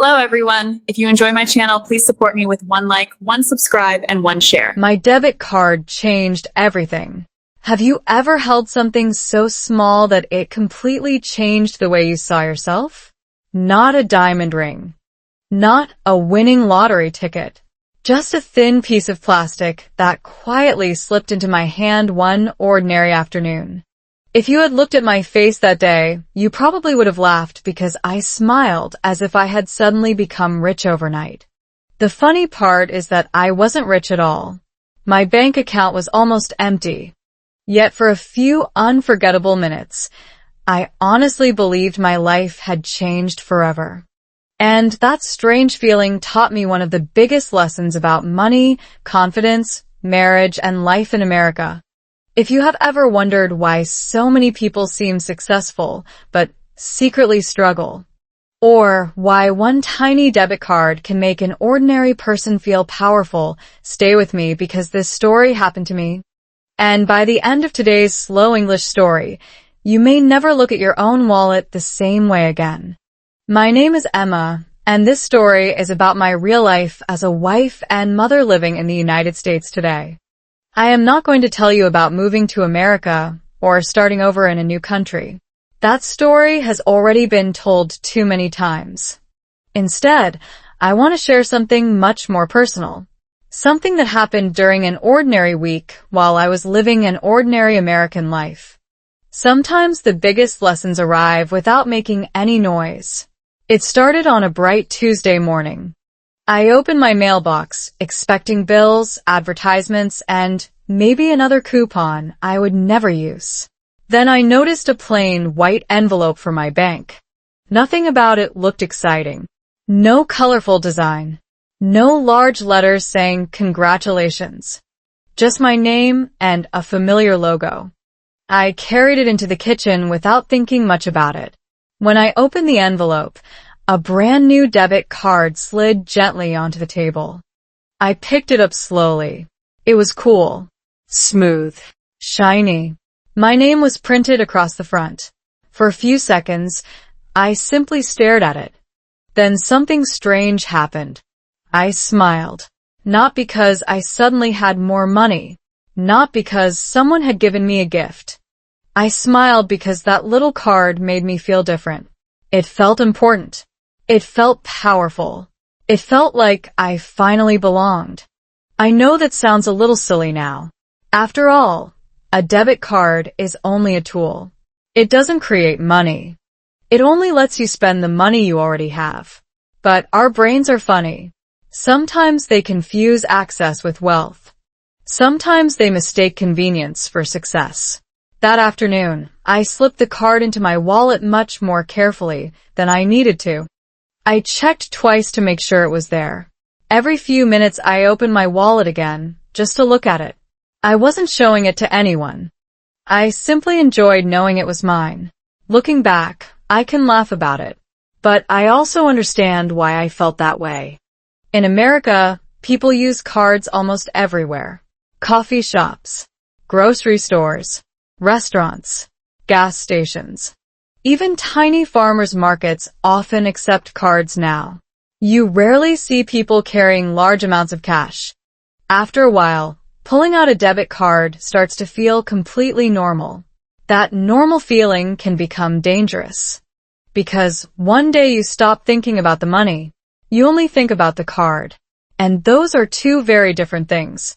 Hello, everyone. If you enjoy my channel, please support me with one like, one subscribe, and one share. My debit card changed everything. Have you ever held something so small that it completely changed the way you saw yourself? Not a diamond ring. Not a winning lottery ticket. Just a thin piece of plastic that quietly slipped into my hand one ordinary afternoon. If you had looked at my face that day, you probably would have laughed because I smiled as if I had suddenly become rich overnight. The funny part is that I wasn't rich at all. My bank account was almost empty. Yet for a few unforgettable minutes, I honestly believed my life had changed forever. And that strange feeling taught me one of the biggest lessons about money, confidence, marriage, and life in America. If you have ever wondered why so many people seem successful but secretly struggle, or why one tiny debit card can make an ordinary person feel powerful, stay with me because this story happened to me. And by the end of today's slow English story, you may never look at your own wallet the same way again. My name is Emma, and this story is about my real life as a wife and mother living in the United States today. I am not going to tell you about moving to America or starting over in a new country. That story has already been told too many times. Instead, I want to share something much more personal. Something that happened during an ordinary week while I was living an ordinary American life. Sometimes the biggest lessons arrive without making any noise. It started on a bright Tuesday morning. I opened my mailbox, expecting bills, advertisements, and maybe another coupon I would never use. Then I noticed a plain white envelope for my bank. Nothing about it looked exciting. No colorful design. No large letters saying congratulations. Just my name and a familiar logo. I carried it into the kitchen without thinking much about it. When I opened the envelope, a brand new debit card slid gently onto the table. I picked it up slowly. It was cool, smooth, shiny. My name was printed across the front. For a few seconds, I simply stared at it. Then something strange happened. I smiled. Not because I suddenly had more money. Not because someone had given me a gift. I smiled because that little card made me feel different. It felt important. It felt powerful. It felt like I finally belonged. I know that sounds a little silly now. After all, a debit card is only a tool. It doesn't create money. It only lets you spend the money you already have. But our brains are funny. Sometimes they confuse access with wealth. Sometimes they mistake convenience for success. That afternoon, I slipped the card into my wallet much more carefully than I needed to. I checked twice to make sure it was there. Every few minutes I opened my wallet again, just to look at it. I wasn't showing it to anyone. I simply enjoyed knowing it was mine. Looking back, I can laugh about it. But I also understand why I felt that way. In America, people use cards almost everywhere. Coffee shops, grocery stores, restaurants, gas stations. Even tiny farmers' markets often accept cards now. You rarely see people carrying large amounts of cash. After a while, pulling out a debit card starts to feel completely normal. That normal feeling can become dangerous. Because one day you stop thinking about the money. You only think about the card. And those are two very different things.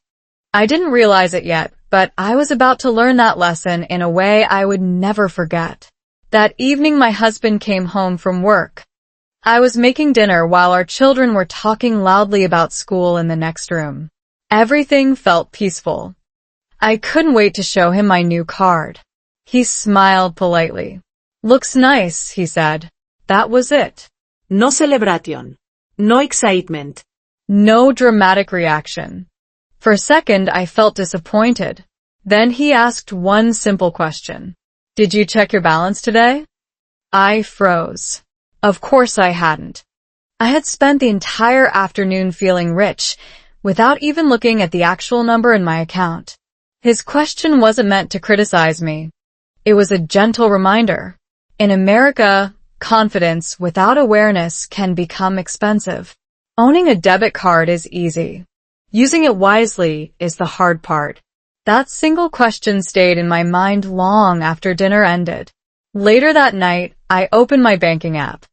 I didn't realize it yet, but I was about to learn that lesson in a way I would never forget. That evening my husband came home from work. I was making dinner while our children were talking loudly about school in the next room. Everything felt peaceful. I couldn't wait to show him my new card. He smiled politely. "Looks nice," he said. That was it. No celebration. No excitement. No dramatic reaction. For a second, I felt disappointed. Then he asked one simple question. "Did you check your balance today?" I froze. Of course I hadn't. I had spent the entire afternoon feeling rich, without even looking at the actual number in my account. His question wasn't meant to criticize me. It was a gentle reminder. In America, Confidence without awareness can become expensive. Owning a debit card is easy. Using it wisely is the hard part. That single question stayed in my mind long after dinner ended. Later that night, I opened my banking app.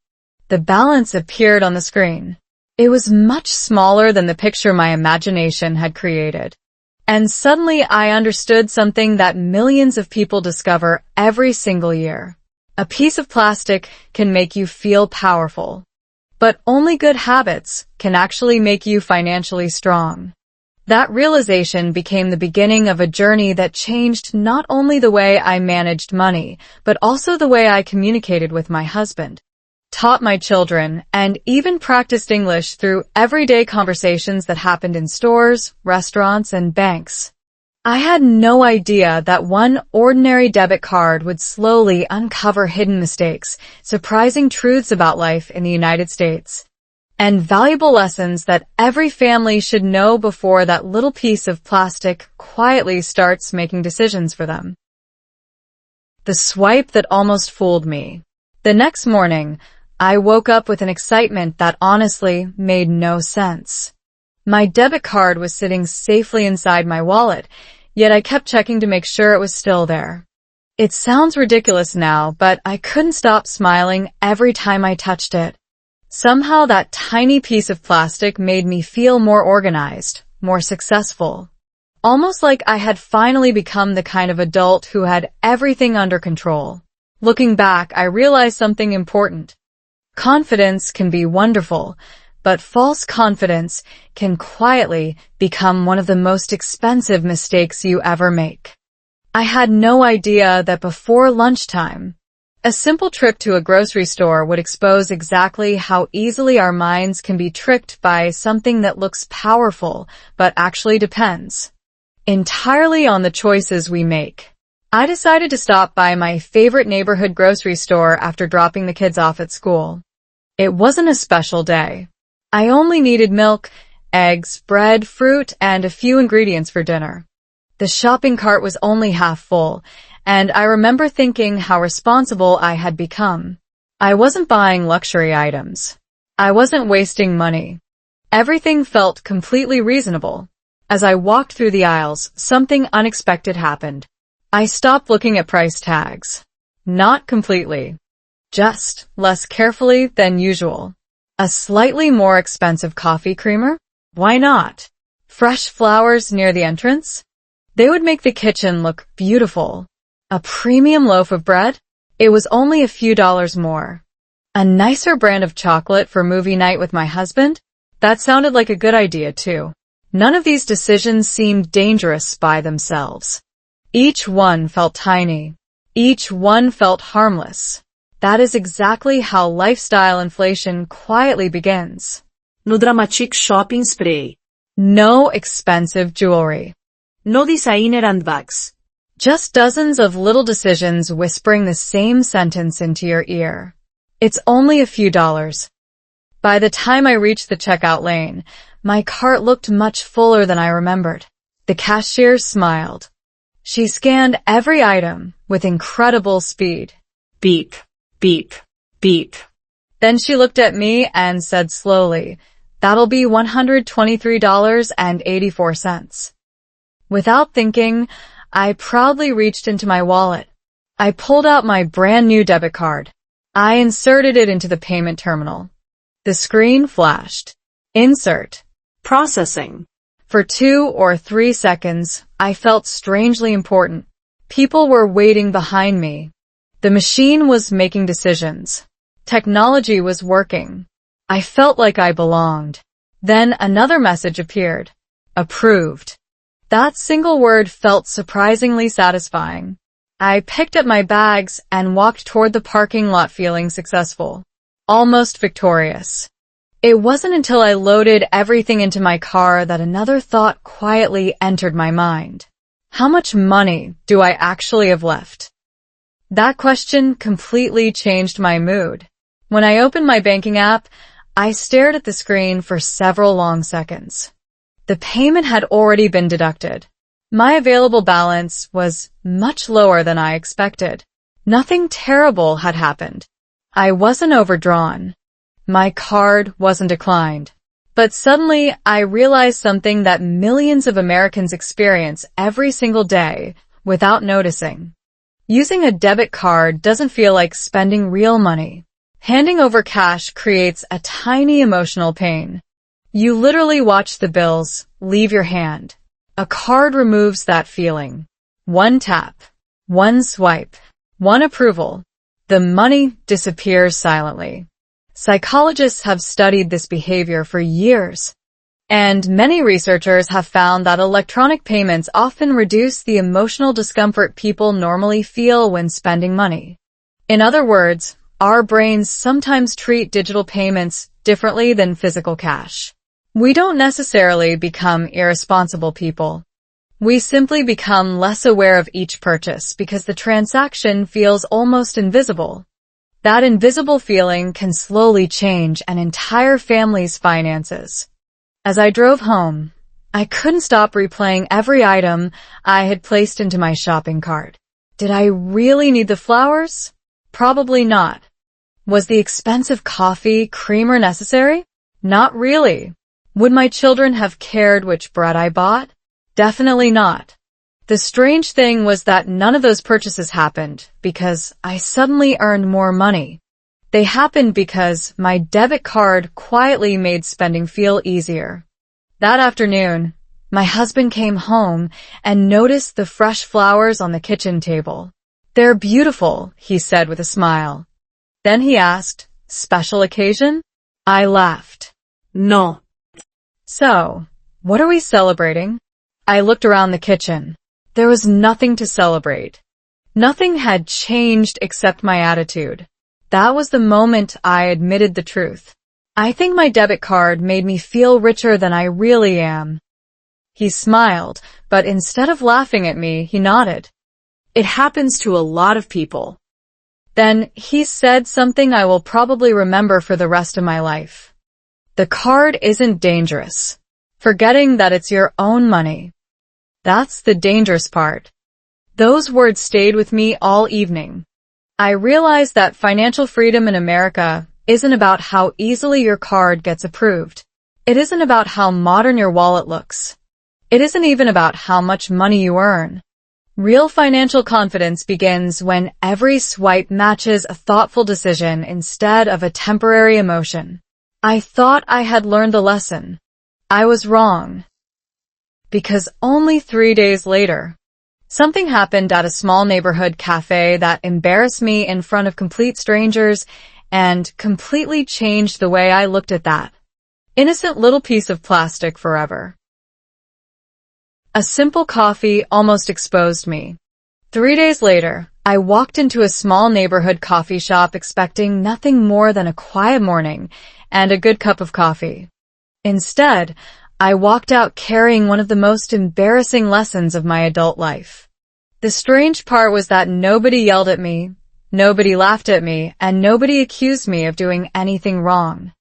The balance appeared on the screen. It was much smaller than the picture my imagination had created. And suddenly I understood something that millions of people discover every single year. A piece of plastic can make you feel powerful. But only good habits can actually make you financially strong. That realization became the beginning of a journey that changed not only the way I managed money, but also the way I communicated with my husband, taught my children, and even practiced English through everyday conversations that happened in stores, restaurants, and banks. I had no idea that one ordinary debit card would slowly uncover hidden mistakes, surprising truths about life in the United States, and valuable lessons that every family should know before that little piece of plastic quietly starts making decisions for them. The swipe that almost fooled me. The next morning, I woke up with an excitement that honestly made no sense. My debit card was sitting safely inside my wallet, yet I kept checking to make sure it was still there. It sounds ridiculous now, but I couldn't stop smiling every time I touched it. Somehow that tiny piece of plastic made me feel more organized, more successful. Almost like I had finally become the kind of adult who had everything under control. Looking back, I realized something important. Confidence can be wonderful, but false confidence can quietly become one of the most expensive mistakes you ever make. I had no idea that before lunchtime, a simple trip to a grocery store would expose exactly how easily our minds can be tricked by something that looks powerful but actually depends entirely on the choices we make. I decided to stop by my favorite neighborhood grocery store after dropping the kids off at school. It wasn't a special day. I only needed milk, eggs, bread, fruit, and a few ingredients for dinner. The shopping cart was only half full, and I remember thinking how responsible I had become. I wasn't buying luxury items. I wasn't wasting money. Everything felt completely reasonable. As I walked through the aisles, something unexpected happened. I stopped looking at price tags. Not completely. Just less carefully than usual. A slightly more expensive coffee creamer? Why not? Fresh flowers near the entrance? They would make the kitchen look beautiful. A premium loaf of bread? It was only a few dollars more. A nicer brand of chocolate for movie night with my husband? That sounded like a good idea too. None of these decisions seemed dangerous by themselves. Each one felt tiny. Each one felt harmless. That is exactly how lifestyle inflation quietly begins. No dramatic shopping spree. No expensive jewelry. No designer handbags. Just dozens of little decisions whispering the same sentence into your ear. It's only a few dollars. By the time I reached the checkout lane, my cart looked much fuller than I remembered. The cashier smiled. She scanned every item with incredible speed. Beep, beep, beep. Then she looked at me and said slowly, "That'll be $123.84. Without thinking, I proudly reached into my wallet. I pulled out my brand new debit card. I inserted it into the payment terminal. The screen flashed. Insert. Processing. For 2 or 3 seconds, I felt strangely important. People were waiting behind me. The machine was making decisions. Technology was working. I felt like I belonged. Then another message appeared. Approved. That single word felt surprisingly satisfying. I picked up my bags and walked toward the parking lot feeling successful. Almost victorious. It wasn't until I loaded everything into my car that another thought quietly entered my mind. How much money do I actually have left? That question completely changed my mood. When I opened my banking app, I stared at the screen for several long seconds. The payment had already been deducted. My available balance was much lower than I expected. Nothing terrible had happened. I wasn't overdrawn. My card wasn't declined. But suddenly, I realized something that millions of Americans experience every single day without noticing. Using a debit card doesn't feel like spending real money. Handing over cash creates a tiny emotional pain. You literally watch the bills leave your hand. A card removes that feeling. One tap, one swipe, one approval. The money disappears silently. Psychologists have studied this behavior for years, and many researchers have found that electronic payments often reduce the emotional discomfort people normally feel when spending money. In other words, our brains sometimes treat digital payments differently than physical cash. We don't necessarily become irresponsible people. We simply become less aware of each purchase because the transaction feels almost invisible. That invisible feeling can slowly change an entire family's finances. As I drove home, I couldn't stop replaying every item I had placed into my shopping cart. Did I really need the flowers? Probably not. Was the expensive coffee creamer necessary? Not really. Would my children have cared which bread I bought? Definitely not. The strange thing was that none of those purchases happened because I suddenly earned more money. They happened because my debit card quietly made spending feel easier. That afternoon, my husband came home and noticed the fresh flowers on the kitchen table. "They're beautiful," he said with a smile. Then he asked, "Special occasion?" I laughed. No. "So, what are we celebrating?" I looked around the kitchen. There was nothing to celebrate. Nothing had changed except my attitude. That was the moment I admitted the truth. I think my debit card made me feel richer than I really am. He smiled, but instead of laughing at me, he nodded. It happens to a lot of people. Then he said something I will probably remember for the rest of my life. The card isn't dangerous. Forgetting that it's your own money. That's the dangerous part. Those words stayed with me all evening. I realized that financial freedom in America isn't about how easily your card gets approved. It isn't about how modern your wallet looks. It isn't even about how much money you earn. Real financial confidence begins when every swipe matches a thoughtful decision instead of a temporary emotion. I thought I had learned the lesson. I was wrong. Because only 3 days later, something happened at a small neighborhood cafe that embarrassed me in front of complete strangers and completely changed the way I looked at that innocent little piece of plastic forever. A simple coffee almost exposed me. 3 days later, I walked into a small neighborhood coffee shop expecting nothing more than a quiet morning and a good cup of coffee. Instead, I walked out carrying one of the most embarrassing lessons of my adult life. The strange part was that nobody yelled at me, nobody laughed at me, and nobody accused me of doing anything wrong.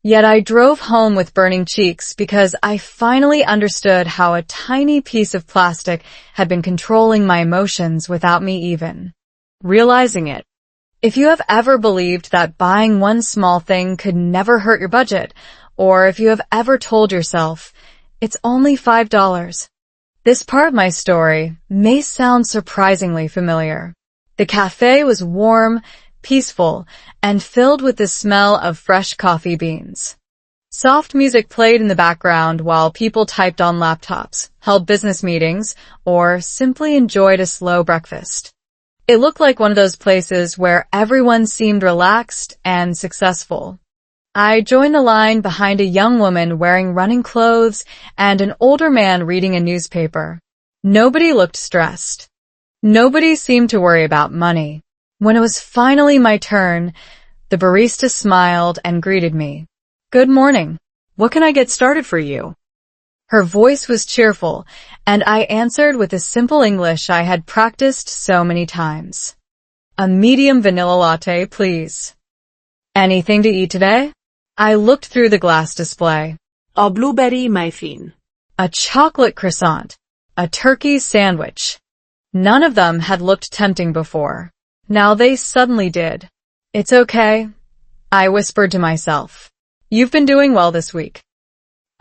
Yet I drove home with burning cheeks because I finally understood how a tiny piece of plastic had been controlling my emotions without me even realizing it. If you have ever believed that buying one small thing could never hurt your budget, or if you have ever told yourself, "It's only $5. This part of my story may sound surprisingly familiar. The cafe was warm, peaceful, and filled with the smell of fresh coffee beans. Soft music played in the background while people typed on laptops, held business meetings, or simply enjoyed a slow breakfast. It looked like one of those places where everyone seemed relaxed and successful. I joined the line behind a young woman wearing running clothes and an older man reading a newspaper. Nobody looked stressed. Nobody seemed to worry about money. When it was finally my turn, the barista smiled and greeted me. "Good morning. What can I get started for you?" Her voice was cheerful, and I answered with the simple English I had practiced so many times. "A medium vanilla latte, please." "Anything to eat today?" I looked through the glass display. A blueberry muffin. A chocolate croissant. A turkey sandwich. None of them had looked tempting before. Now they suddenly did. It's okay, I whispered to myself. You've been doing well this week.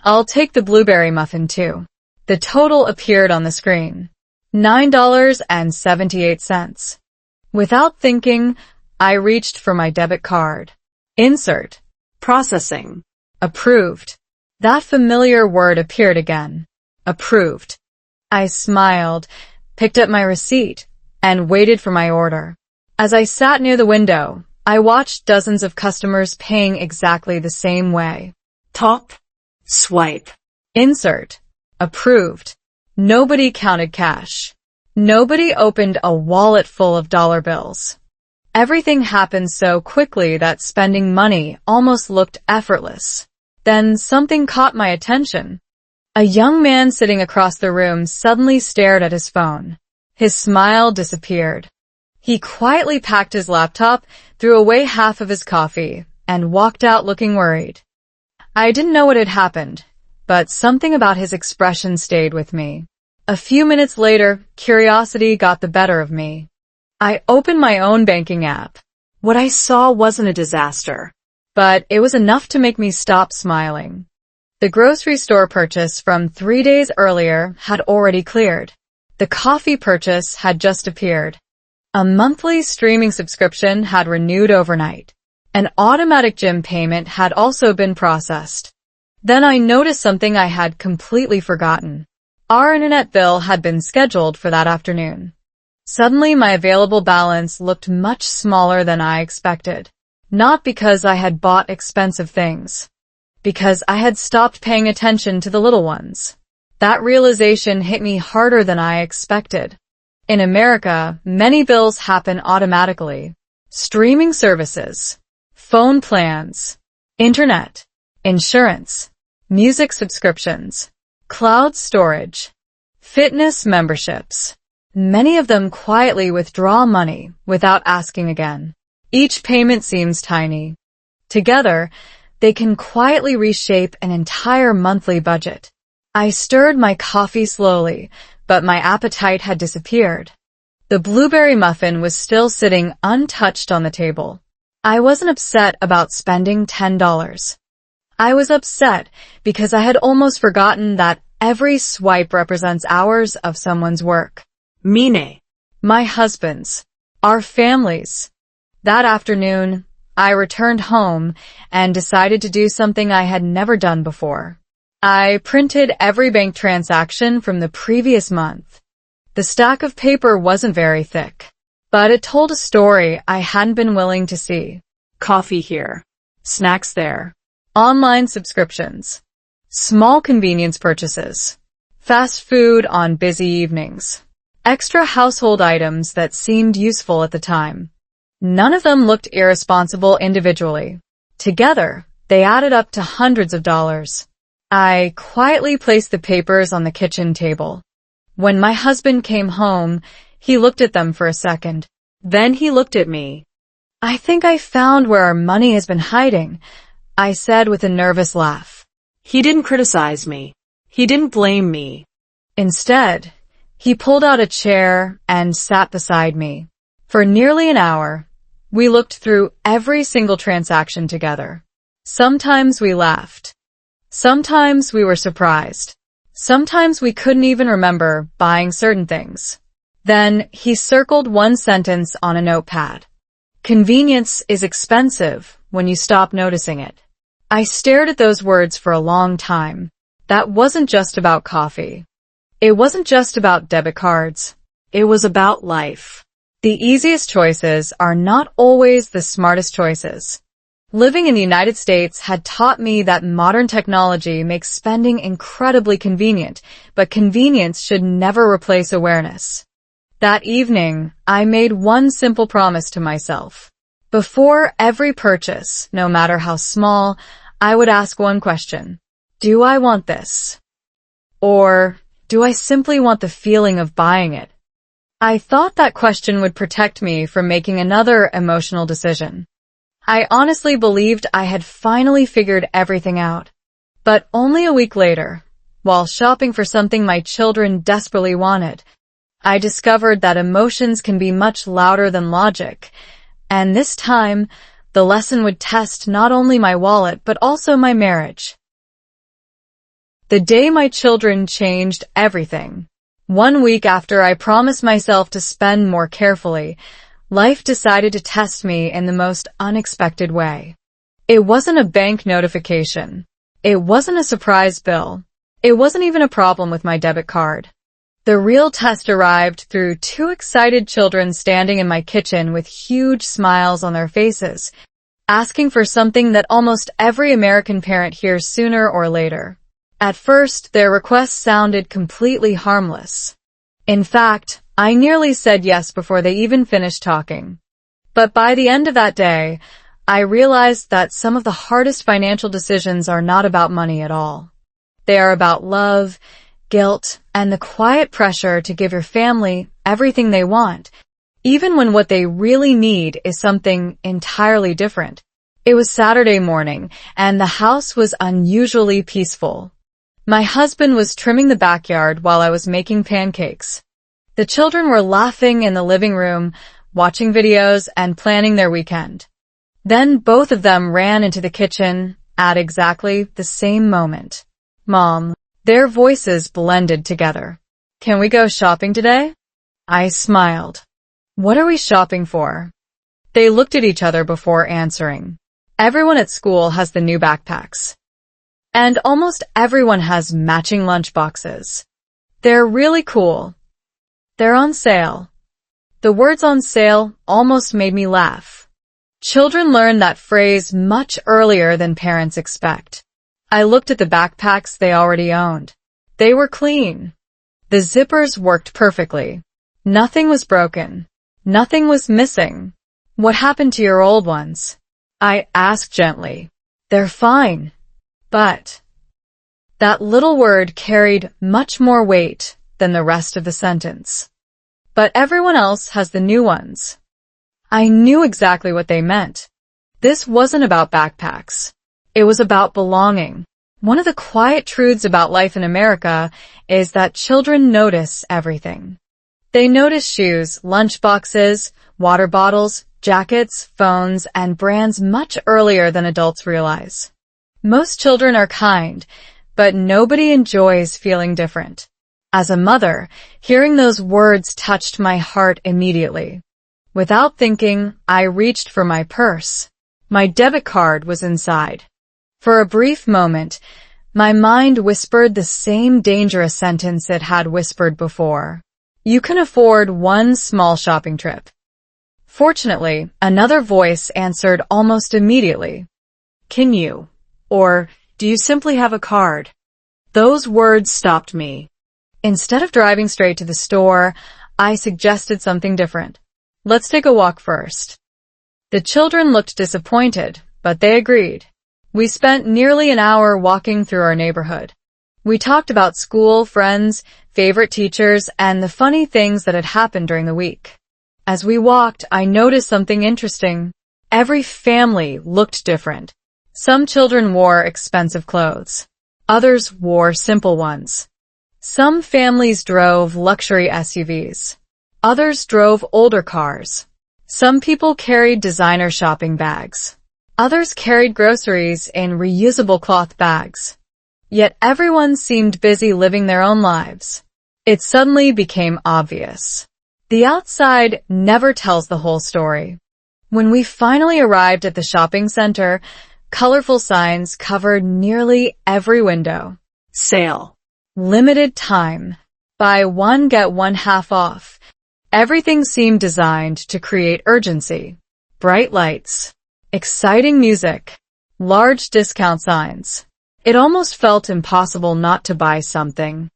I'll take the blueberry muffin too. The total appeared on the screen. $9.78. Without thinking, I reached for my debit card. Insert. Processing. Approved. That familiar word appeared again. Approved. I smiled, picked up my receipt, and waited for my order. As I sat near the window, I watched dozens of customers paying exactly the same way. Top. Swipe. Insert. Approved. Nobody counted cash. Nobody opened a wallet full of dollar bills. Everything happened so quickly that spending money almost looked effortless. Then something caught my attention. A young man sitting across the room suddenly stared at his phone. His smile disappeared. He quietly packed his laptop, threw away half of his coffee, and walked out looking worried. I didn't know what had happened, but something about his expression stayed with me. A few minutes later, curiosity got the better of me. I opened my own banking app. What I saw wasn't a disaster. But it was enough to make me stop smiling. The grocery store purchase from 3 days earlier had already cleared. The coffee purchase had just appeared. A monthly streaming subscription had renewed overnight. An automatic gym payment had also been processed. Then I noticed something I had completely forgotten. Our internet bill had been scheduled for that afternoon. Suddenly, my available balance looked much smaller than I expected. Not because I had bought expensive things. Because I had stopped paying attention to the little ones. That realization hit me harder than I expected. In America, many bills happen automatically. Streaming services, phone plans, internet, insurance, music subscriptions, cloud storage, fitness memberships. Many of them quietly withdraw money without asking again. Each payment seems tiny. Together, they can quietly reshape an entire monthly budget. I stirred my coffee slowly, but my appetite had disappeared. The blueberry muffin was still sitting untouched on the table. I wasn't upset about spending $10. I was upset because I had almost forgotten that every swipe represents hours of someone's work. Mine. My husband's. Our family's. That afternoon, I returned home and decided to do something I had never done before. I printed every bank transaction from the previous month. The stack of paper wasn't very thick, but it told a story I hadn't been willing to see. Coffee here. Snacks there. Online subscriptions. Small convenience purchases. Fast food on busy evenings. Extra household items that seemed useful at the time. None of them looked irresponsible individually. Together, they added up to hundreds of dollars. I quietly placed the papers on the kitchen table. When my husband came home, he looked at them for a second. Then he looked at me. I think I found where our money has been hiding, I said with a nervous laugh. He didn't criticize me. He didn't blame me. Instead, he pulled out a chair and sat beside me. For nearly an hour, we looked through every single transaction together. Sometimes we laughed. Sometimes we were surprised. Sometimes we couldn't even remember buying certain things. Then he circled one sentence on a notepad. Convenience is expensive when you stop noticing it. I stared at those words for a long time. That wasn't just about coffee. It wasn't just about debit cards. It was about life. The easiest choices are not always the smartest choices. Living in the United States had taught me that modern technology makes spending incredibly convenient, but convenience should never replace awareness. That evening, I made one simple promise to myself. Before every purchase, no matter how small, I would ask one question. Do I want this? Or do I simply want the feeling of buying it? I thought that question would protect me from making another emotional decision. I honestly believed I had finally figured everything out. But only a week later, while shopping for something my children desperately wanted, I discovered that emotions can be much louder than logic, And this time, the lesson would test not only my wallet, but also my marriage. The day my children changed everything. 1 week after I promised myself to spend more carefully, life decided to test me in the most unexpected way. It wasn't a bank notification. It wasn't a surprise bill. It wasn't even a problem with my debit card. The real test arrived through 2 excited children standing in my kitchen with huge smiles on their faces, asking for something that almost every American parent hears sooner or later. At first, their requests sounded completely harmless. In fact, I nearly said yes before they even finished talking. But by the end of that day, I realized that some of the hardest financial decisions are not about money at all. They are about love, guilt, and the quiet pressure to give your family everything they want, even when what they really need is something entirely different. It was Saturday morning, and the house was unusually peaceful. My husband was trimming the backyard while I was making pancakes. The children were laughing in the living room, watching videos, and planning their weekend. Then both of them ran into the kitchen at exactly the same moment. Mom, their voices blended together. Can we go shopping today? I smiled. What are we shopping for? They looked at each other before answering. Everyone at school has the new backpacks. And almost everyone has matching lunchboxes. They're really cool. They're on sale. The words on sale almost made me laugh. Children learn that phrase much earlier than parents expect. I looked at the backpacks they already owned. They were clean. The zippers worked perfectly. Nothing was broken. Nothing was missing. What happened to your old ones? I asked gently. They're fine. But that little word carried much more weight than the rest of the sentence. But everyone else has the new ones. I knew exactly what they meant. This wasn't about backpacks. It was about belonging. One of the quiet truths about life in America is that children notice everything. They notice shoes, lunchboxes, water bottles, jackets, phones, and brands much earlier than adults realize. Most children are kind, but nobody enjoys feeling different. As a mother, hearing those words touched my heart immediately. Without thinking, I reached for my purse. My debit card was inside. For a brief moment, my mind whispered the same dangerous sentence it had whispered before. You can afford one small shopping trip. Fortunately, another voice answered almost immediately. Can you? Or, do you simply have a card? Those words stopped me. Instead of driving straight to the store, I suggested something different. Let's take a walk first. The children looked disappointed, but they agreed. We spent nearly an hour walking through our neighborhood. We talked about school, friends, favorite teachers, and the funny things that had happened during the week. As we walked, I noticed something interesting. Every family looked different. Some children wore expensive clothes. Others wore simple ones. Some families drove luxury SUVs. Others drove older cars. Some people carried designer shopping bags. Others carried groceries in reusable cloth bags. Yet everyone seemed busy living their own lives. It suddenly became obvious. The outside never tells the whole story. When we finally arrived at the shopping center, colorful signs covered nearly every window. Sale. Limited time. Buy one, get one half off. Everything seemed designed to create urgency. Bright lights. Exciting music. Large discount signs. It almost felt impossible not to buy something.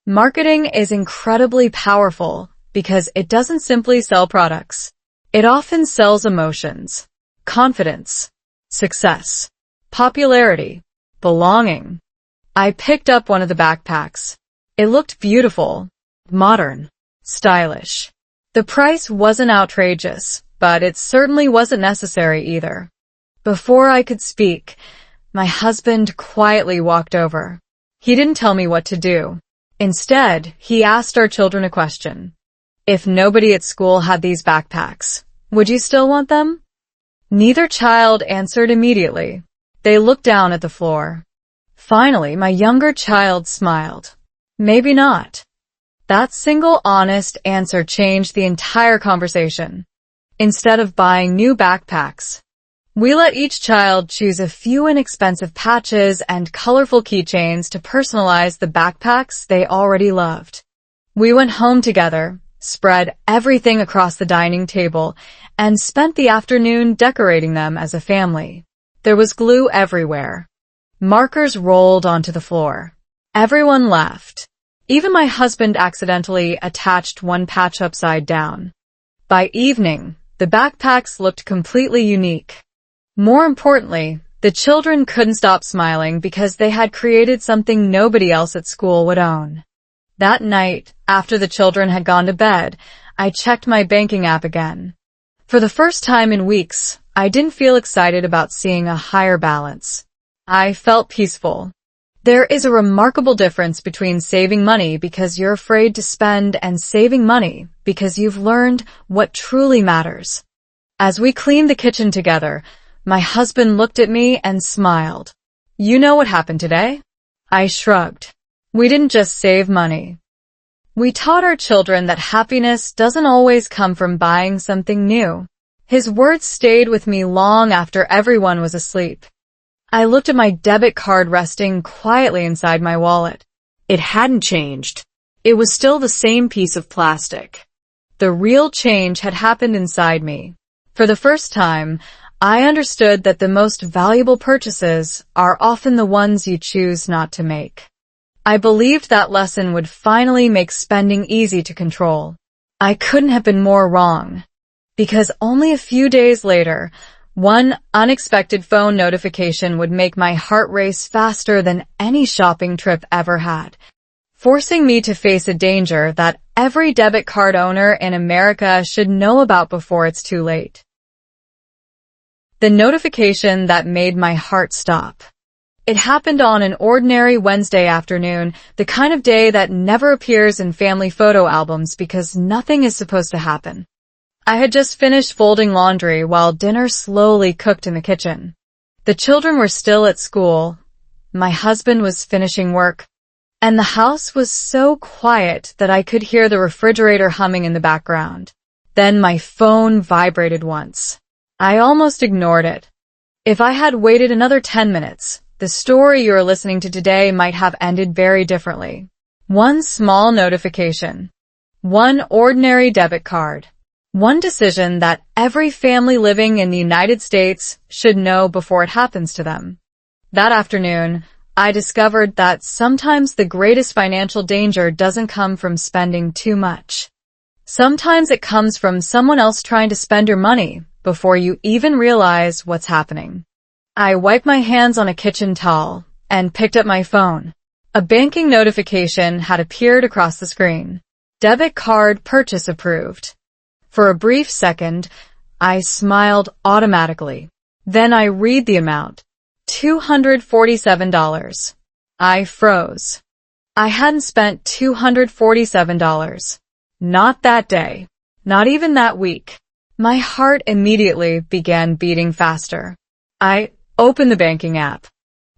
Marketing is incredibly powerful because it doesn't simply sell products. It often sells emotions, confidence, success, popularity, belonging. I picked up one of the backpacks. It looked beautiful, modern, stylish. The price wasn't outrageous, but it certainly wasn't necessary either. Before I could speak, my husband quietly walked over. He didn't tell me what to do. Instead, he asked our children a question. If nobody at school had these backpacks, Would you still want them? Neither child answered immediately. They looked down at the floor. Finally, my younger child smiled. Maybe not. That single honest answer changed the entire conversation. Instead of buying new backpacks, we let each child choose a few inexpensive patches and colorful keychains to personalize the backpacks they already loved. We went home together, spread everything across the dining table, and spent the afternoon decorating them as a family. There was glue everywhere. Markers rolled onto the floor. Everyone laughed. Even my husband accidentally attached one patch upside down. By evening, the backpacks looked completely unique. More importantly, the children couldn't stop smiling because they had created something nobody else at school would own. That night, after the children had gone to bed, I checked my banking app again. For the first time in weeks, I didn't feel excited about seeing a higher balance. I felt peaceful. There is a remarkable difference between saving money because you're afraid to spend and saving money because you've learned what truly matters. As we cleaned the kitchen together, my husband looked at me and smiled. You know what happened today? I shrugged. We didn't just save money. We taught our children that happiness doesn't always come from buying something new. His words stayed with me long after everyone was asleep. I looked at my debit card resting quietly inside my wallet. It hadn't changed. It was still the same piece of plastic. The real change had happened inside me. For the first time, I understood that the most valuable purchases are often the ones you choose not to make. I believed that lesson would finally make spending easy to control. I couldn't have been more wrong. Because only a few days later, one unexpected phone notification would make my heart race faster than any shopping trip ever had, forcing me to face a danger that every debit card owner in America should know about before it's too late. The notification that made my heart stop. It happened on an ordinary Wednesday afternoon, the kind of day that never appears in family photo albums because nothing is supposed to happen. I had just finished folding laundry while dinner slowly cooked in the kitchen. The children were still at school. My husband was finishing work. And the house was so quiet that I could hear the refrigerator humming in the background. Then my phone vibrated once. I almost ignored it. If I had waited another 10 minutes, the story you're listening to today might have ended very differently. One small notification. One ordinary debit card. One decision that every family living in the United States should know before it happens to them. That afternoon, I discovered that sometimes the greatest financial danger doesn't come from spending too much. Sometimes it comes from someone else trying to spend your money before you even realize what's happening. I wiped my hands on a kitchen towel and picked up my phone. A banking notification had appeared across the screen. Debit card purchase approved. For a brief second, I smiled automatically. Then I read the amount. $247. I froze. I hadn't spent $247. Not that day. Not even that week. My heart immediately began beating faster. I opened the banking app.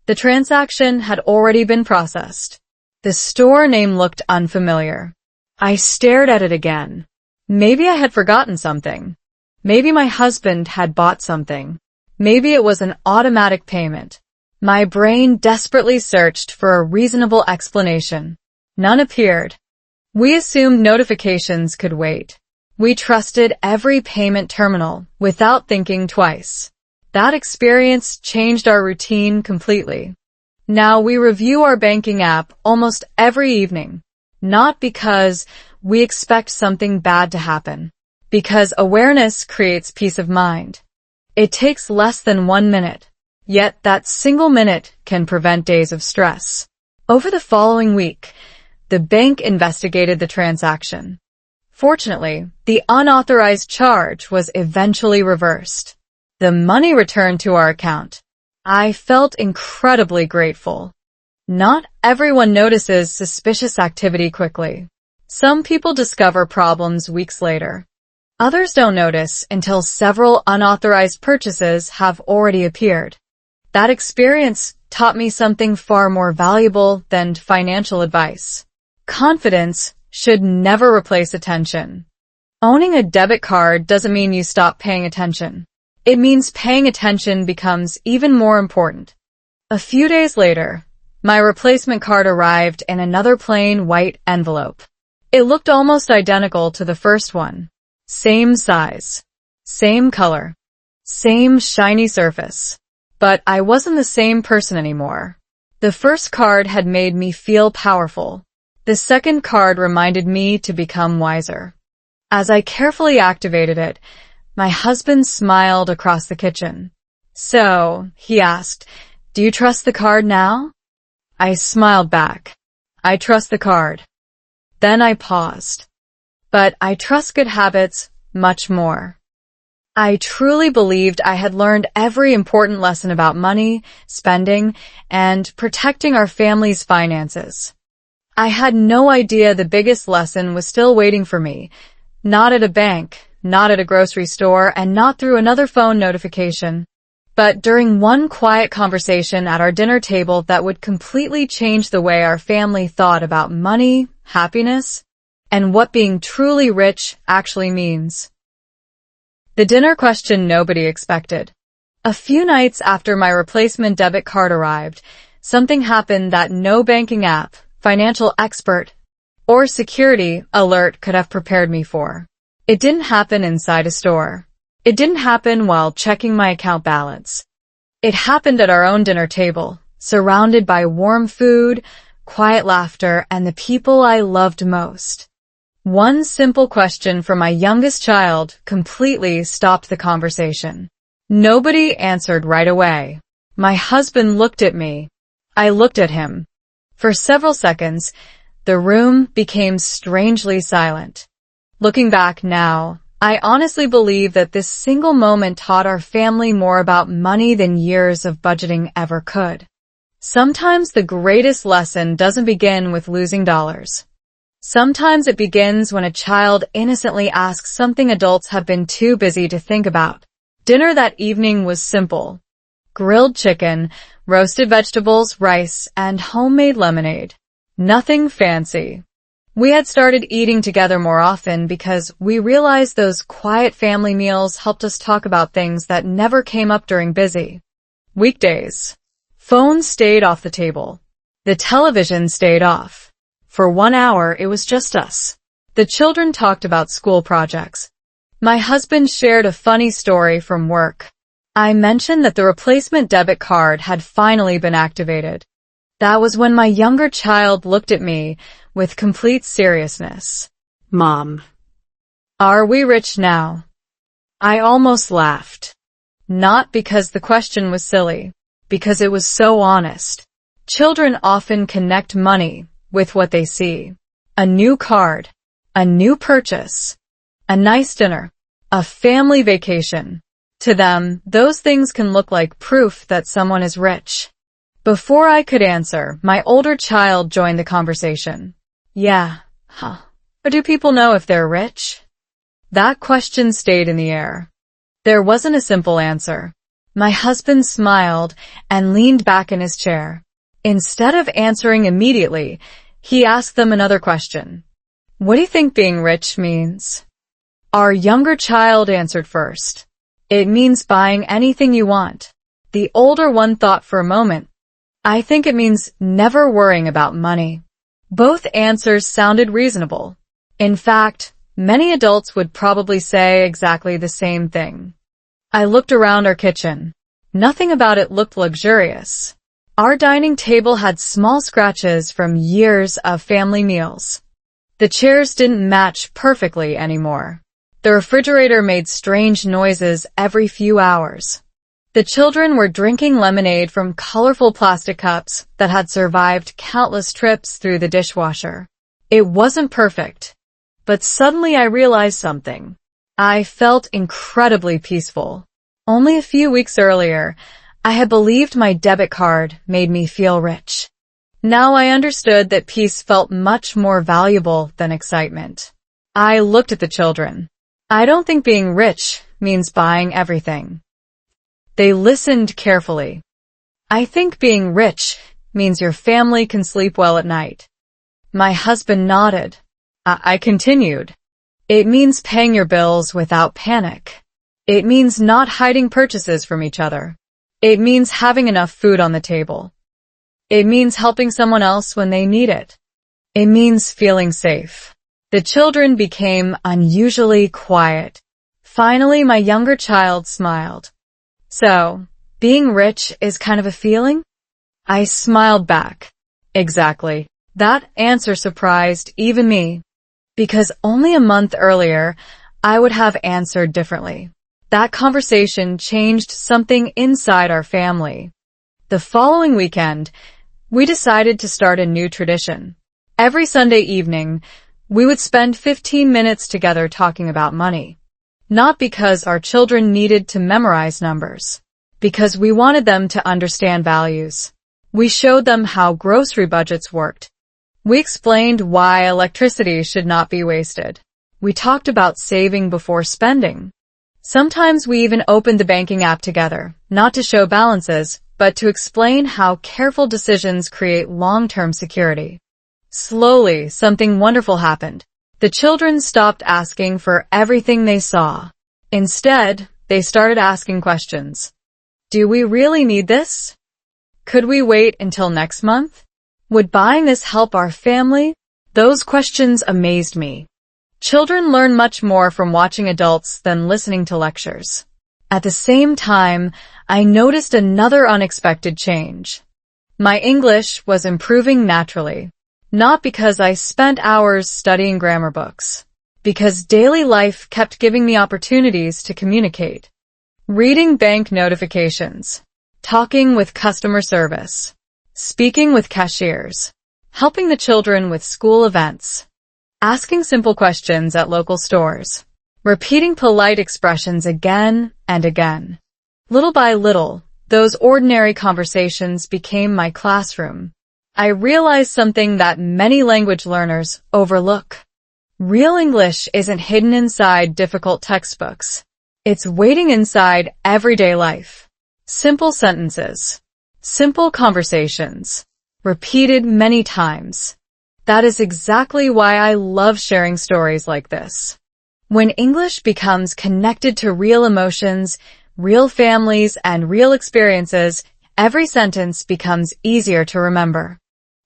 The transaction had already been processed. The store name looked unfamiliar. I stared at it again. Maybe I had forgotten something. Maybe my husband had bought something. Maybe it was an automatic payment. My brain desperately searched for a reasonable explanation. None appeared. We assumed notifications could wait. We trusted every payment terminal without thinking twice. That experience changed our routine completely. Now we review our banking app almost every evening. Not because we expect something bad to happen. Because awareness creates peace of mind. It takes less than 1 minute. Yet that single minute can prevent days of stress. Over the following week, the bank investigated the transaction. Fortunately, the unauthorized charge was eventually reversed. The money returned to our account. I felt incredibly grateful. Not everyone notices suspicious activity quickly. Some people discover problems weeks later. Others don't notice until several unauthorized purchases have already appeared. That experience taught me something far more valuable than financial advice. Confidence should never replace attention. Owning a debit card doesn't mean you stop paying attention. It means paying attention becomes even more important. A few days later, my replacement card arrived in another plain white envelope. It looked almost identical to the first one. Same size, same color, same shiny surface. But I wasn't the same person anymore. The first card had made me feel powerful. The second card reminded me to become wiser. As I carefully activated it, my husband smiled across the kitchen. "So," he asked, "do you trust the card now?" I smiled back. "I trust the card." Then I paused. "But I trust good habits much more." I truly believed I had learned every important lesson about money, spending, and protecting our family's finances. I had no idea the biggest lesson was still waiting for me. Not at a bank, not at a grocery store, and not through another phone notification. But during one quiet conversation at our dinner table that would completely change the way our family thought about money, happiness, and what being truly rich actually means. The dinner question nobody expected. A few nights after my replacement debit card arrived, something happened that no banking app, financial expert, or security alert could have prepared me for. It didn't happen inside a store. It didn't happen while checking my account balance. It happened at our own dinner table, surrounded by warm food, quiet laughter, and the people I loved most. One simple question from my youngest child completely stopped the conversation. Nobody answered right away. My husband looked at me. I looked at him. For several seconds, the room became strangely silent. Looking back now, I honestly believe that this single moment taught our family more about money than years of budgeting ever could. Sometimes the greatest lesson doesn't begin with losing dollars. Sometimes it begins when a child innocently asks something adults have been too busy to think about. Dinner that evening was simple. Grilled chicken, roasted vegetables, rice, and homemade lemonade. Nothing fancy. We had started eating together more often because we realized those quiet family meals helped us talk about things that never came up during busy weekdays. Phones stayed off the table. The television stayed off. For 1 hour, it was just us. The children talked about school projects. My husband shared a funny story from work. I mentioned that the replacement debit card had finally been activated. That was when my younger child looked at me with complete seriousness. Mom. Are we rich now? I almost laughed. Not because the question was silly, because it was so honest. Children often connect money with what they see. A new card, a new purchase, a nice dinner, a family vacation. To them, those things can look like proof that someone is rich. Before I could answer, my older child joined the conversation. Yeah, but do people know if they're rich? That question stayed in the air. There wasn't a simple answer. My husband smiled and leaned back in his chair. Instead of answering immediately, he asked them another question. What do you think being rich means? Our younger child answered first. It means buying anything you want. The older one thought for a moment. I think it means never worrying about money. Both answers sounded reasonable. In fact, many adults would probably say exactly the same thing. I looked around our kitchen. Nothing about it looked luxurious. Our dining table had small scratches from years of family meals. The chairs didn't match perfectly anymore. The refrigerator made strange noises every few hours. The children were drinking lemonade from colorful plastic cups that had survived countless trips through the dishwasher. It wasn't perfect, but suddenly I realized something. I felt incredibly peaceful. Only a few weeks earlier, I had believed my debit card made me feel rich. Now I understood that peace felt much more valuable than excitement. I looked at the children. I don't think being rich means buying everything. They listened carefully. I think being rich means your family can sleep well at night. My husband nodded. I continued. It means paying your bills without panic. It means not hiding purchases from each other. It means having enough food on the table. It means helping someone else when they need it. It means feeling safe. The children became unusually quiet. Finally, my younger child smiled. So, being rich is kind of a feeling? I smiled back. Exactly. That answer surprised even me. Because only a month earlier, I would have answered differently. That conversation changed something inside our family. The following weekend, we decided to start a new tradition. Every Sunday evening, we would spend 15 minutes together talking about money. Not because our children needed to memorize numbers, because we wanted them to understand values. We showed them how grocery budgets worked. We explained why electricity should not be wasted. We talked about saving before spending. Sometimes we even opened the banking app together, not to show balances, but to explain how careful decisions create long-term security. Slowly, something wonderful happened. The children stopped asking for everything they saw. Instead, they started asking questions. Do we really need this? Could we wait until next month? Would buying this help our family? Those questions amazed me. Children learn much more from watching adults than listening to lectures. At the same time, I noticed another unexpected change. My English was improving naturally. Not because I spent hours studying grammar books. Because daily life kept giving me opportunities to communicate. Reading bank notifications. Talking with customer service. Speaking with cashiers. Helping the children with school events. Asking simple questions at local stores. Repeating polite expressions again and again. Little by little, those ordinary conversations became my classroom. I realized something that many language learners overlook. Real English isn't hidden inside difficult textbooks. It's waiting inside everyday life. Simple sentences. Simple conversations. Repeated many times. That is exactly why I love sharing stories like this. When English becomes connected to real emotions, real families, and real experiences, every sentence becomes easier to remember.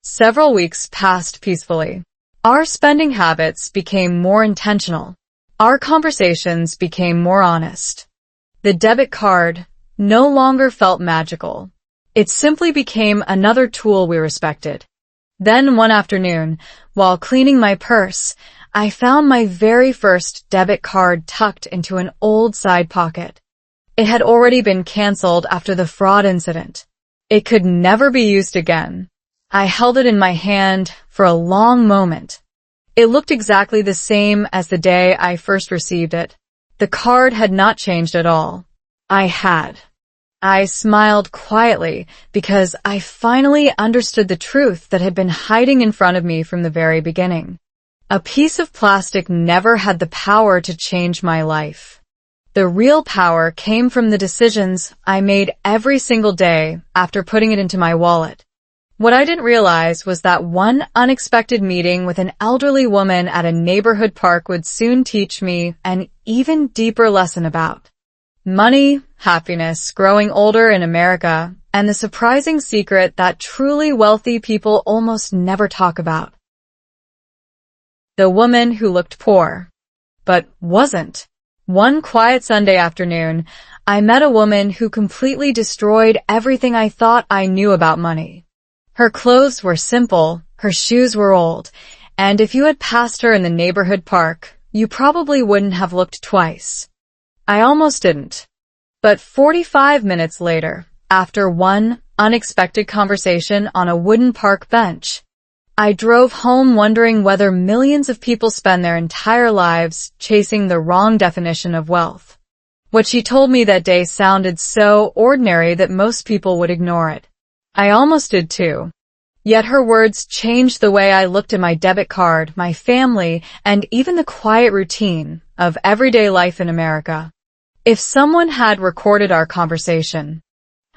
Several weeks passed peacefully. Our spending habits became more intentional. Our conversations became more honest. The debit card no longer felt magical. It simply became another tool we respected. Then one afternoon, while cleaning my purse, I found my very first debit card tucked into an old side pocket. It had already been canceled after the fraud incident. It could never be used again. I held it in my hand for a long moment. It looked exactly the same as the day I first received it. The card had not changed at all. I smiled quietly because I finally understood the truth that had been hiding in front of me from the very beginning. A piece of plastic never had the power to change my life. The real power came from the decisions I made every single day after putting it into my wallet. What I didn't realize was that one unexpected meeting with an elderly woman at a neighborhood park would soon teach me an even deeper lesson about money, happiness, growing older in America, and the surprising secret that truly wealthy people almost never talk about. The woman who looked poor, but wasn't. One quiet Sunday afternoon, I met a woman who completely destroyed everything I thought I knew about money. Her clothes were simple, her shoes were old, and if you had passed her in the neighborhood park, you probably wouldn't have looked twice. I almost didn't. But 45 minutes later, after one unexpected conversation on a wooden park bench, I drove home wondering whether millions of people spend their entire lives chasing the wrong definition of wealth. What she told me that day sounded so ordinary that most people would ignore it. I almost did too. Yet her words changed the way I looked at my debit card, my family, and even the quiet routine of everyday life in America. If someone had recorded our conversation,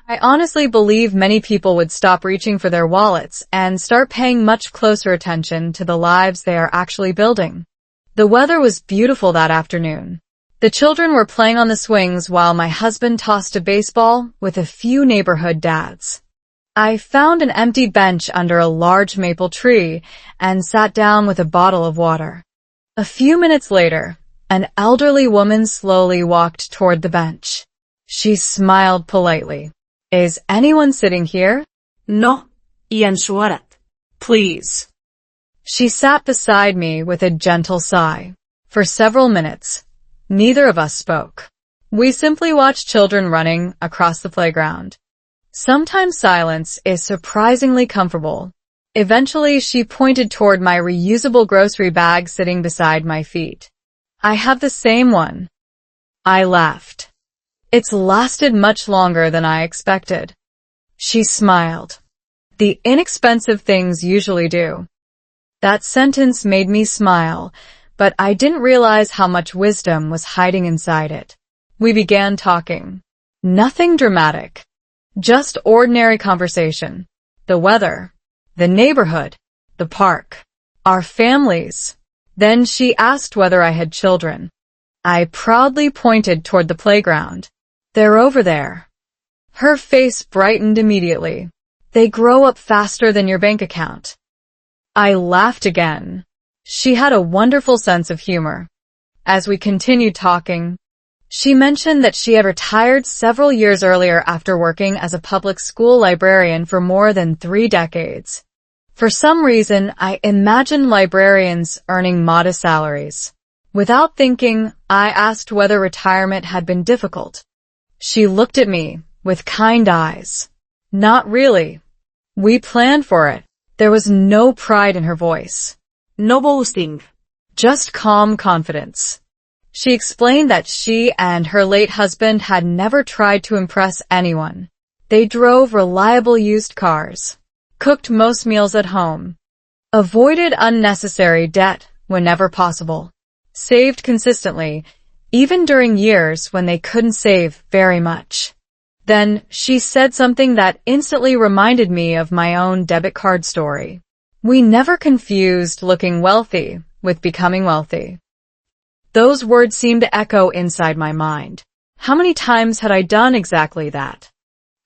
I honestly believe many people would stop reaching for their wallets and start paying much closer attention to the lives they are actually building. The weather was beautiful that afternoon. The children were playing on the swings while my husband tossed a baseball with a few neighborhood dads. I found an empty bench under a large maple tree and sat down with a bottle of water. A few minutes later, an elderly woman slowly walked toward the bench. She smiled politely. Is anyone sitting here? No, Ian Schwarat. Please. She sat beside me with a gentle sigh. For several minutes, neither of us spoke. We simply watched children running across the playground. Sometimes silence is surprisingly comfortable. Eventually, she pointed toward my reusable grocery bag sitting beside my feet. I have the same one. I laughed. It's lasted much longer than I expected. She smiled. The inexpensive things usually do. That sentence made me smile, but I didn't realize how much wisdom was hiding inside it. We began talking. Nothing dramatic. Just ordinary conversation. The weather, the neighborhood, the park, our families. Then she asked whether I had children. I proudly pointed toward the playground. They're over there. Her face brightened immediately. They grow up faster than your bank account. I laughed again. She had a wonderful sense of humor. As we continued talking, she mentioned that she had retired several years earlier after working as a public school librarian for more than 3 decades. For some reason, I imagined librarians earning modest salaries. Without thinking, I asked whether retirement had been difficult. She looked at me with kind eyes. Not really. We planned for it. There was no pride in her voice. No boasting. Just calm confidence. She explained that she and her late husband had never tried to impress anyone. They drove reliable used cars, cooked most meals at home, avoided unnecessary debt whenever possible, saved consistently, even during years when they couldn't save very much. Then she said something that instantly reminded me of my own debit card story. We never confused looking wealthy with becoming wealthy. Those words seemed to echo inside my mind. How many times had I done exactly that?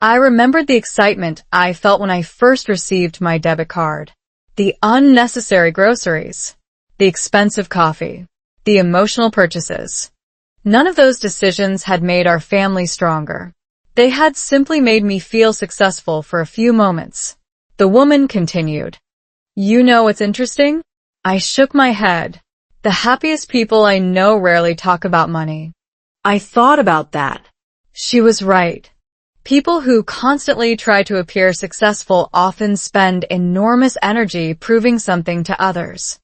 I remembered the excitement I felt when I first received my debit card. The unnecessary groceries, the expensive coffee, the emotional purchases. None of those decisions had made our family stronger. They had simply made me feel successful for a few moments. The woman continued. You know what's interesting? I shook my head. The happiest people I know rarely talk about money. I thought about that. She was right. People who constantly try to appear successful often spend enormous energy proving something to others.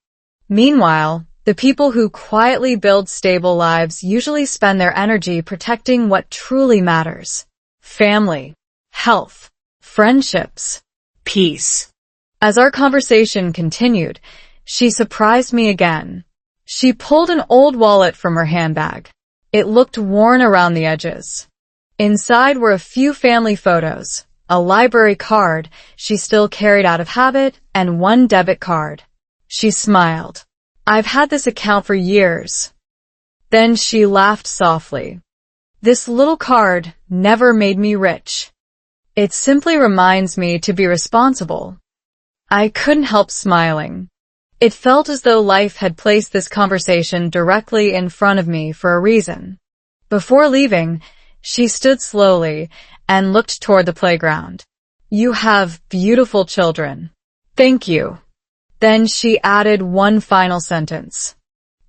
Meanwhile, the people who quietly build stable lives usually spend their energy protecting what truly matters. Family, health, friendships, Peace. As our conversation continued, she surprised me again. She pulled an old wallet from her handbag. It looked worn around the edges. Inside were a few family photos, a library card she still carried out of habit, and one debit card. She smiled. I've had this account for years. Then she laughed softly. This little card never made me rich. It simply reminds me to be responsible. I couldn't help smiling. It felt as though life had placed this conversation directly in front of me for a reason. Before leaving, she stood slowly and looked toward the playground. You have beautiful children. Thank you. Then she added one final sentence.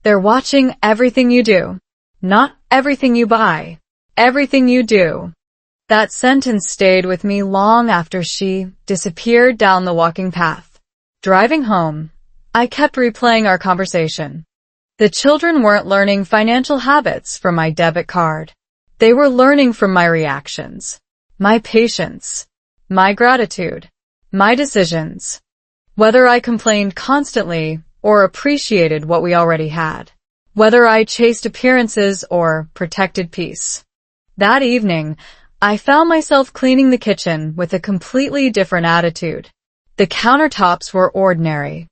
They're watching everything you do. Not everything you buy. Everything you do. That sentence stayed with me long after she disappeared down the walking path. Driving home, I kept replaying our conversation. The children weren't learning financial habits from my debit card. They were learning from my reactions, my patience, my gratitude, my decisions. Whether I complained constantly or appreciated what we already had. whether I chased appearances or protected peace. That evening, I found myself cleaning the kitchen with a completely different attitude. The countertops were ordinary.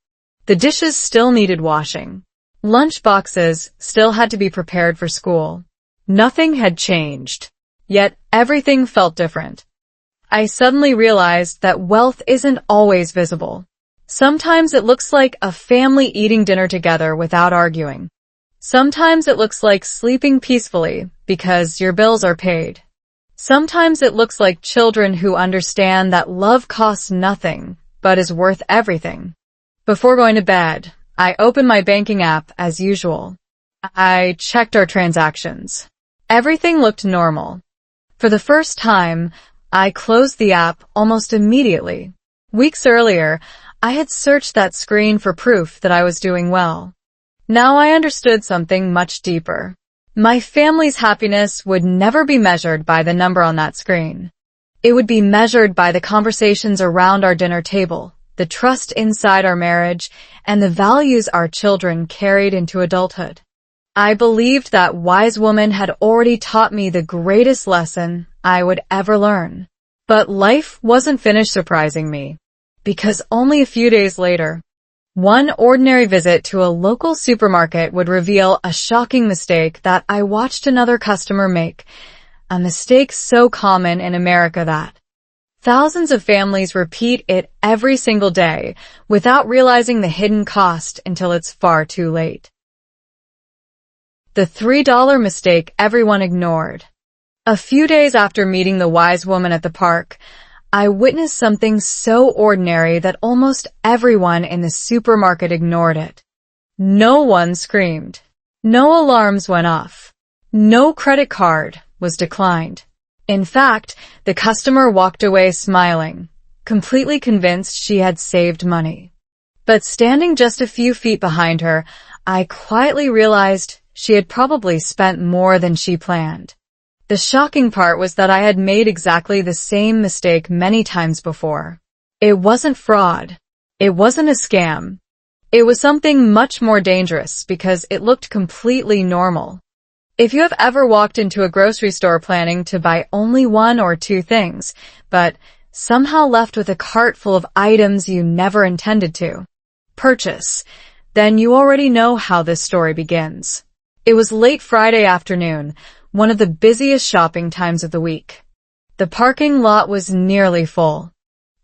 The dishes still needed washing. Lunch boxes still had to be prepared for school. Nothing had changed. Yet everything felt different. I suddenly realized that wealth isn't always visible. Sometimes it looks like a family eating dinner together without arguing. Sometimes it looks like sleeping peacefully because your bills are paid. Sometimes it looks like children who understand that love costs nothing, but is worth everything. Before going to bed, I opened my banking app as usual. I checked our transactions. Everything looked normal. For the first time, I closed the app almost immediately. Weeks earlier, I had searched that screen for proof that I was doing well. Now I understood something much deeper. My family's happiness would never be measured by the number on that screen. It would be measured by the conversations around our dinner table, the trust inside our marriage, and the values our children carried into adulthood. I believed that wise woman had already taught me the greatest lesson I would ever learn. But life wasn't finished surprising me, because only a few days later, one ordinary visit to a local supermarket would reveal a shocking mistake that I watched another customer make, a mistake so common in America that thousands of families repeat it every single day without realizing the hidden cost until it's far too late. The $3 mistake everyone ignored. A few days after meeting the wise woman at the park, I witnessed something so ordinary that almost everyone in the supermarket ignored it. No one screamed. No alarms went off. No credit card was declined. In fact, the customer walked away smiling, completely convinced she had saved money. But standing just a few feet behind her, I quietly realized she had probably spent more than she planned. The shocking part was that I had made exactly the same mistake many times before. It wasn't fraud. It wasn't a scam. It was something much more dangerous because it looked completely normal. If you have ever walked into a grocery store planning to buy only one or two things, but somehow left with a cart full of items you never intended to purchase, then you already know how this story begins. It was late Friday afternoon, one of the busiest shopping times of the week. The parking lot was nearly full.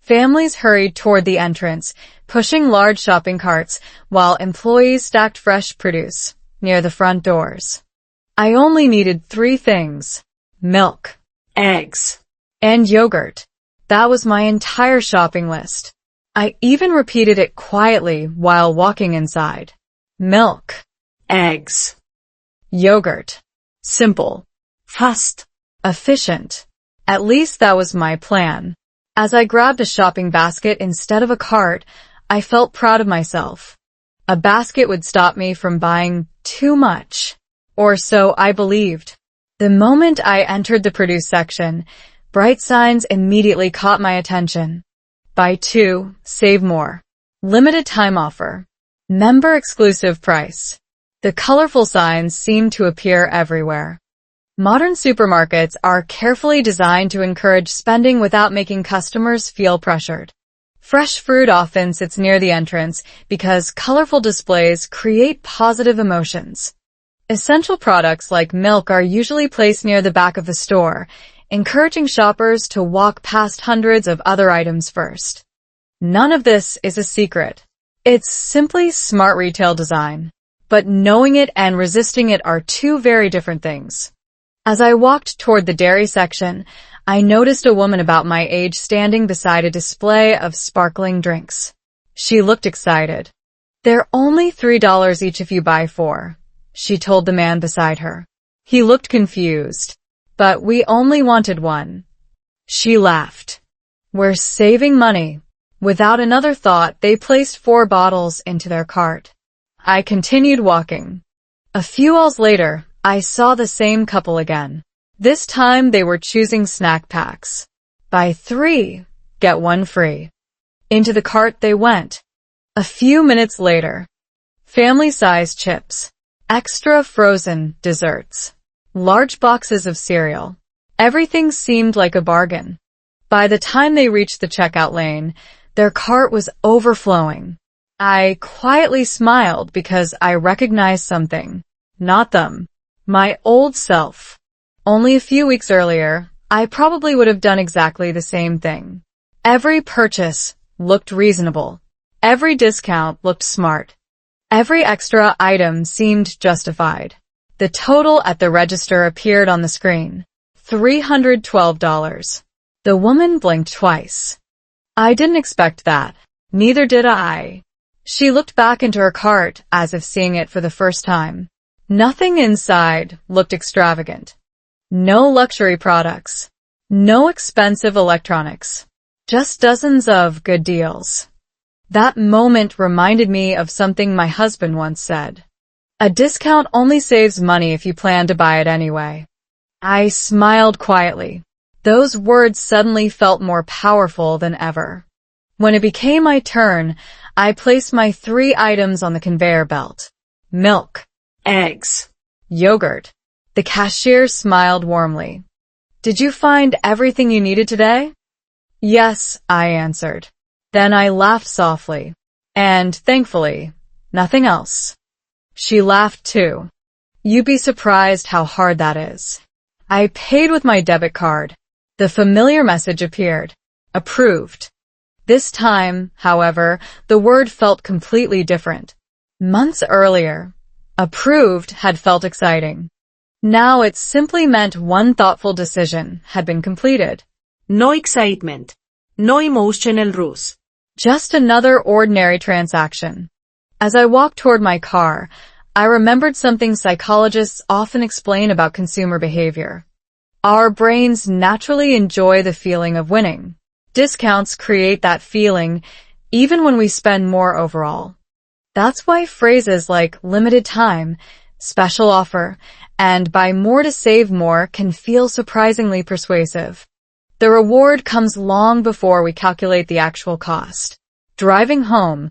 Families hurried toward the entrance, pushing large shopping carts, while employees stacked fresh produce near the front doors. I only needed 3 things: milk, eggs, and yogurt. That was my entire shopping list. I even repeated it quietly while walking inside. Milk, eggs. yogurt. Simple. Fast. Efficient. At least that was my plan. As I grabbed a shopping basket instead of a cart, I felt proud of myself. A basket would stop me from buying too much. Or so I believed. The moment I entered the produce section, bright signs immediately caught my attention. Buy 2, save more. Limited time offer. Member exclusive price. The colorful signs seemed to appear everywhere. Modern supermarkets are carefully designed to encourage spending without making customers feel pressured. Fresh fruit often sits near the entrance because colorful displays create positive emotions. Essential products like milk are usually placed near the back of the store, encouraging shoppers to walk past hundreds of other items first. None of this is a secret. It's simply smart retail design. But knowing it and resisting it are two very different things. As I walked toward the dairy section, I noticed a woman about my age standing beside a display of sparkling drinks. She looked excited. "They're only $3 each if you buy 4, she told the man beside her. He looked confused. "But we only wanted 1. She laughed. "We're saving money." Without another thought, they placed 4 bottles into their cart. I continued walking. A few aisles later, I saw the same couple again. This time they were choosing snack packs. Buy 3, get 1 free. Into the cart they went. A few minutes later, family-sized chips, extra frozen desserts, large boxes of cereal. Everything seemed like a bargain. By the time they reached the checkout lane, their cart was overflowing. I quietly smiled because I recognized something. Not them. My old self. Only a few weeks earlier, I probably would have done exactly the same thing. Every purchase looked reasonable. Every discount looked smart. Every extra item seemed justified. The total at the register appeared on the screen. $312. The woman blinked twice. I didn't expect that. Neither did I. She looked back into her cart as if seeing it for the first time. Nothing inside looked extravagant. No luxury products. No expensive electronics. Just dozens of good deals. That moment reminded me of something my husband once said. A discount only saves money if you plan to buy it anyway. I smiled quietly. Those words suddenly felt more powerful than ever. When it became my turn, I placed my 3 items on the conveyor belt. Milk, Eggs. yogurt. The cashier smiled warmly. Did you find everything you needed today? Yes, I answered. Then I laughed softly. And, thankfully, nothing else. She laughed too. You'd be surprised how hard that is. I paid with my debit card. The familiar message appeared. Approved. This time, however, the word felt completely different. Months earlier, approved had felt exciting. Now it simply meant one thoughtful decision had been completed. No excitement. No emotional rush. Just another ordinary transaction. As I walked toward my car, I remembered something psychologists often explain about consumer behavior. Our brains naturally enjoy the feeling of winning. Discounts create that feeling even when we spend more overall. That's why phrases like limited time, special offer, and buy more to save more can feel surprisingly persuasive. The reward comes long before we calculate the actual cost. Driving home,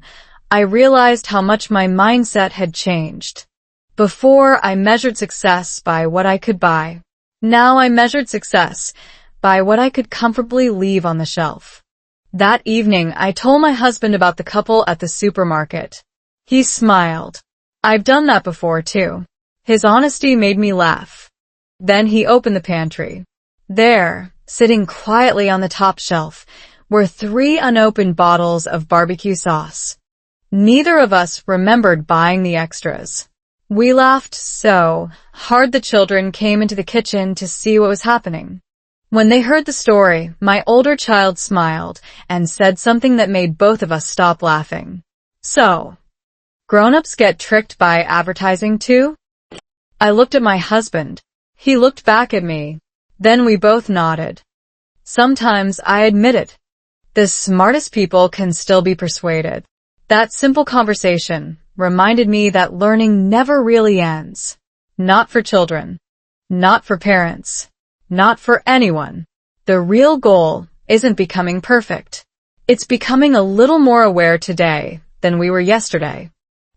I realized how much my mindset had changed. Before, I measured success by what I could buy. Now I measured success by what I could comfortably leave on the shelf. That evening, I told my husband about the couple at the supermarket. He smiled. I've done that before, too. His honesty made me laugh. Then he opened the pantry. There, sitting quietly on the top shelf, were 3 unopened bottles of barbecue sauce. Neither of us remembered buying the extras. We laughed so hard the children came into the kitchen to see what was happening. When they heard the story, my older child smiled and said something that made both of us stop laughing. So, grown-ups get tricked by advertising too? I looked at my husband. He looked back at me. Then we both nodded. Sometimes I admit it. The smartest people can still be persuaded. That simple conversation reminded me that learning never really ends. Not for children. Not for parents. Not for anyone. The real goal isn't becoming perfect. It's becoming a little more aware today than we were yesterday.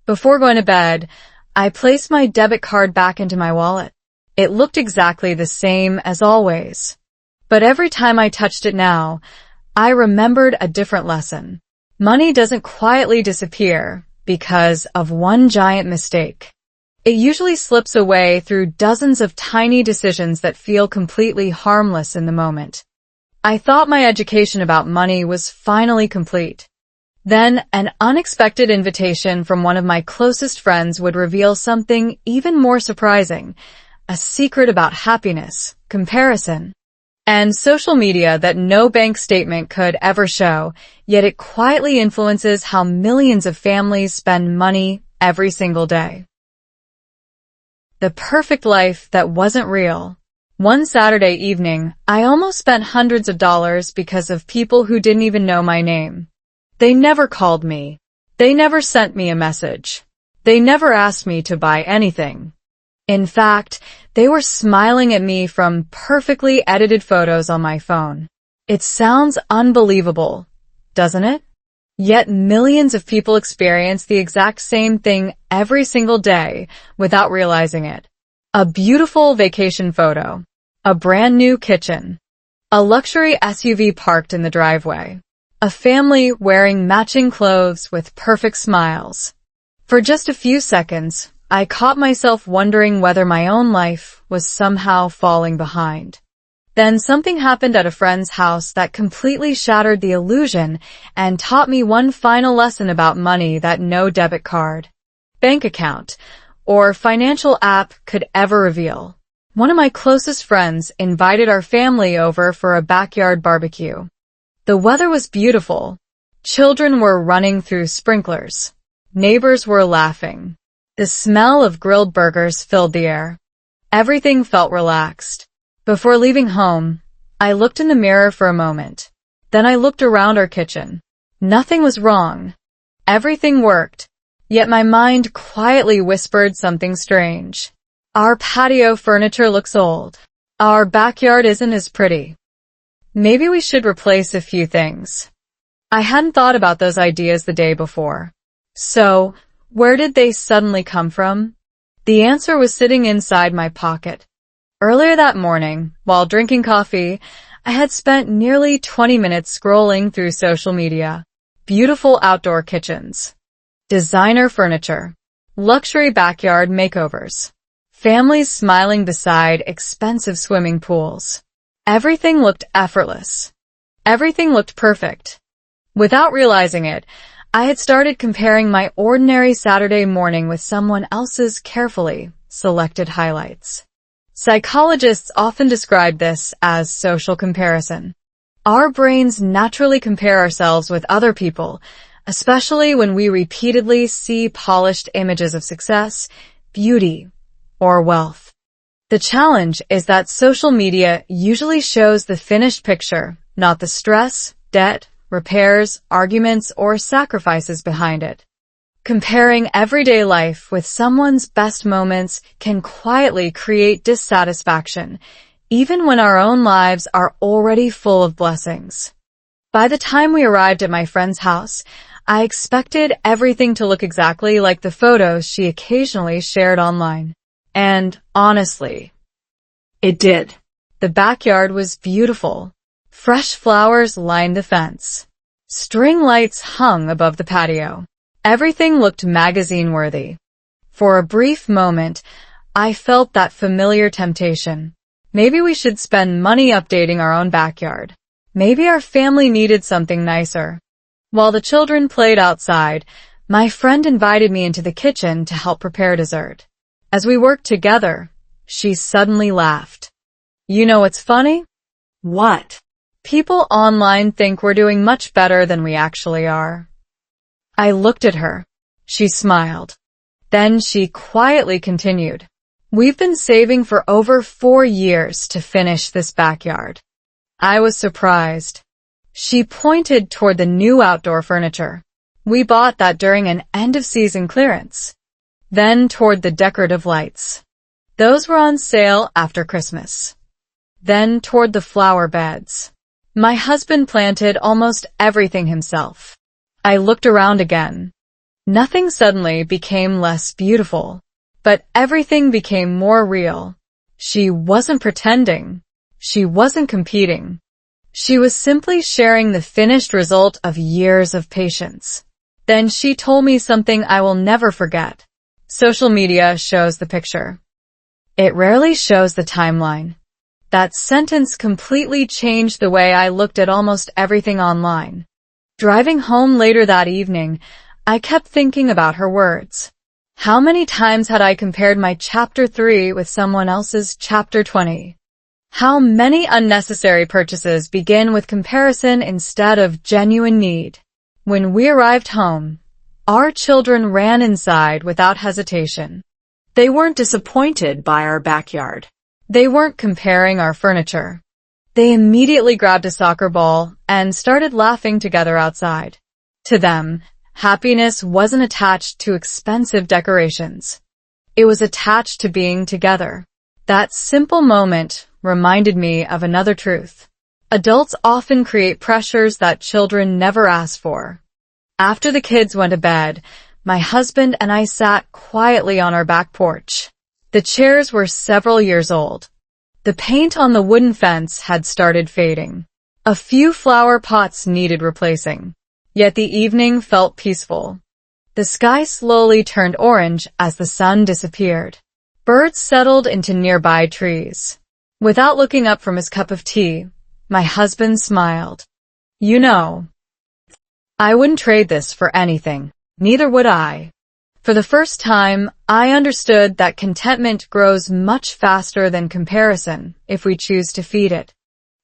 Before going to bed, I placed my debit card back into my wallet. It looked exactly the same as always. But every time I touched it now, I remembered a different lesson. Money doesn't quietly disappear because of one giant mistake. It usually slips away through dozens of tiny decisions that feel completely harmless in the moment. I thought my education about money was finally complete. Then, an unexpected invitation from one of my closest friends would reveal something even more surprising, a secret about happiness, comparison, and social media that no bank statement could ever show, yet it quietly influences how millions of families spend money every single day. The perfect life that wasn't real. One Saturday evening, I almost spent hundreds of dollars because of people who didn't even know my name. They never called me. They never sent me a message. They never asked me to buy anything. In fact, they were smiling at me from perfectly edited photos on my phone. It sounds unbelievable, doesn't it? Yet millions of people experience the exact same thing every single day without realizing it. A beautiful vacation photo, a brand new kitchen, a luxury SUV parked in the driveway, a family wearing matching clothes with perfect smiles. For just a few seconds, I caught myself wondering whether my own life was somehow falling behind. Then something happened at a friend's house that completely shattered the illusion and taught me one final lesson about money that no debit card, bank account, or financial app could ever reveal. One of my closest friends invited our family over for a backyard barbecue. The weather was beautiful. Children were running through sprinklers. Neighbors were laughing. The smell of grilled burgers filled the air. Everything felt relaxed. Before leaving home, I looked in the mirror for a moment. Then I looked around our kitchen. Nothing was wrong. Everything worked. Yet my mind quietly whispered something strange. Our patio furniture looks old. Our backyard isn't as pretty. Maybe we should replace a few things. I hadn't thought about those ideas the day before. So, where did they suddenly come from? The answer was sitting inside my pocket. Earlier that morning, while drinking coffee, I had spent nearly 20 minutes scrolling through social media. Beautiful outdoor kitchens, designer furniture, luxury backyard makeovers, families smiling beside expensive swimming pools. Everything looked effortless. Everything looked perfect. Without realizing it, I had started comparing my ordinary Saturday morning with someone else's carefully selected highlights. Psychologists often describe this as social comparison. Our brains naturally compare ourselves with other people, especially when we repeatedly see polished images of success, beauty, or wealth. The challenge is that social media usually shows the finished picture, not the stress, debt, repairs, arguments, or sacrifices behind it. Comparing everyday life with someone's best moments can quietly create dissatisfaction, even when our own lives are already full of blessings. By the time we arrived at my friend's house, I expected everything to look exactly like the photos she occasionally shared online. And honestly, it did. The backyard was beautiful. Fresh flowers lined the fence. String lights hung above the patio. Everything looked magazine-worthy. For a brief moment, I felt that familiar temptation. Maybe we should spend money updating our own backyard. Maybe our family needed something nicer. While the children played outside, my friend invited me into the kitchen to help prepare dessert. As we worked together, she suddenly laughed. You know what's funny? What? People online think we're doing much better than we actually are. I looked at her. She smiled. Then she quietly continued. We've been saving for over 4 years to finish this backyard. I was surprised. She pointed toward the new outdoor furniture. We bought that during an end-of-season clearance. Then toward the decorative lights. Those were on sale after Christmas. Then toward the flower beds. My husband planted almost everything himself. I looked around again. Nothing suddenly became less beautiful, but everything became more real. She wasn't pretending. She wasn't competing. She was simply sharing the finished result of years of patience. Then she told me something I will never forget. Social media shows the picture. It rarely shows the timeline. That sentence completely changed the way I looked at almost everything online. Driving home later that evening, I kept thinking about her words. How many times had I compared my chapter 3 with someone else's chapter 20? How many unnecessary purchases begin with comparison instead of genuine need? When we arrived home, our children ran inside without hesitation. They weren't disappointed by our backyard. They weren't comparing our furniture. They immediately grabbed a soccer ball and started laughing together outside. To them, happiness wasn't attached to expensive decorations. It was attached to being together. That simple moment reminded me of another truth. Adults often create pressures that children never ask for. After the kids went to bed, my husband and I sat quietly on our back porch. The chairs were several years old. The paint on the wooden fence had started fading. A few flower pots needed replacing. Yet the evening felt peaceful. The sky slowly turned orange as the sun disappeared. Birds settled into nearby trees. Without looking up from his cup of tea, my husband smiled. You know, I wouldn't trade this for anything. Neither would I. For the first time, I understood that contentment grows much faster than comparison if we choose to feed it.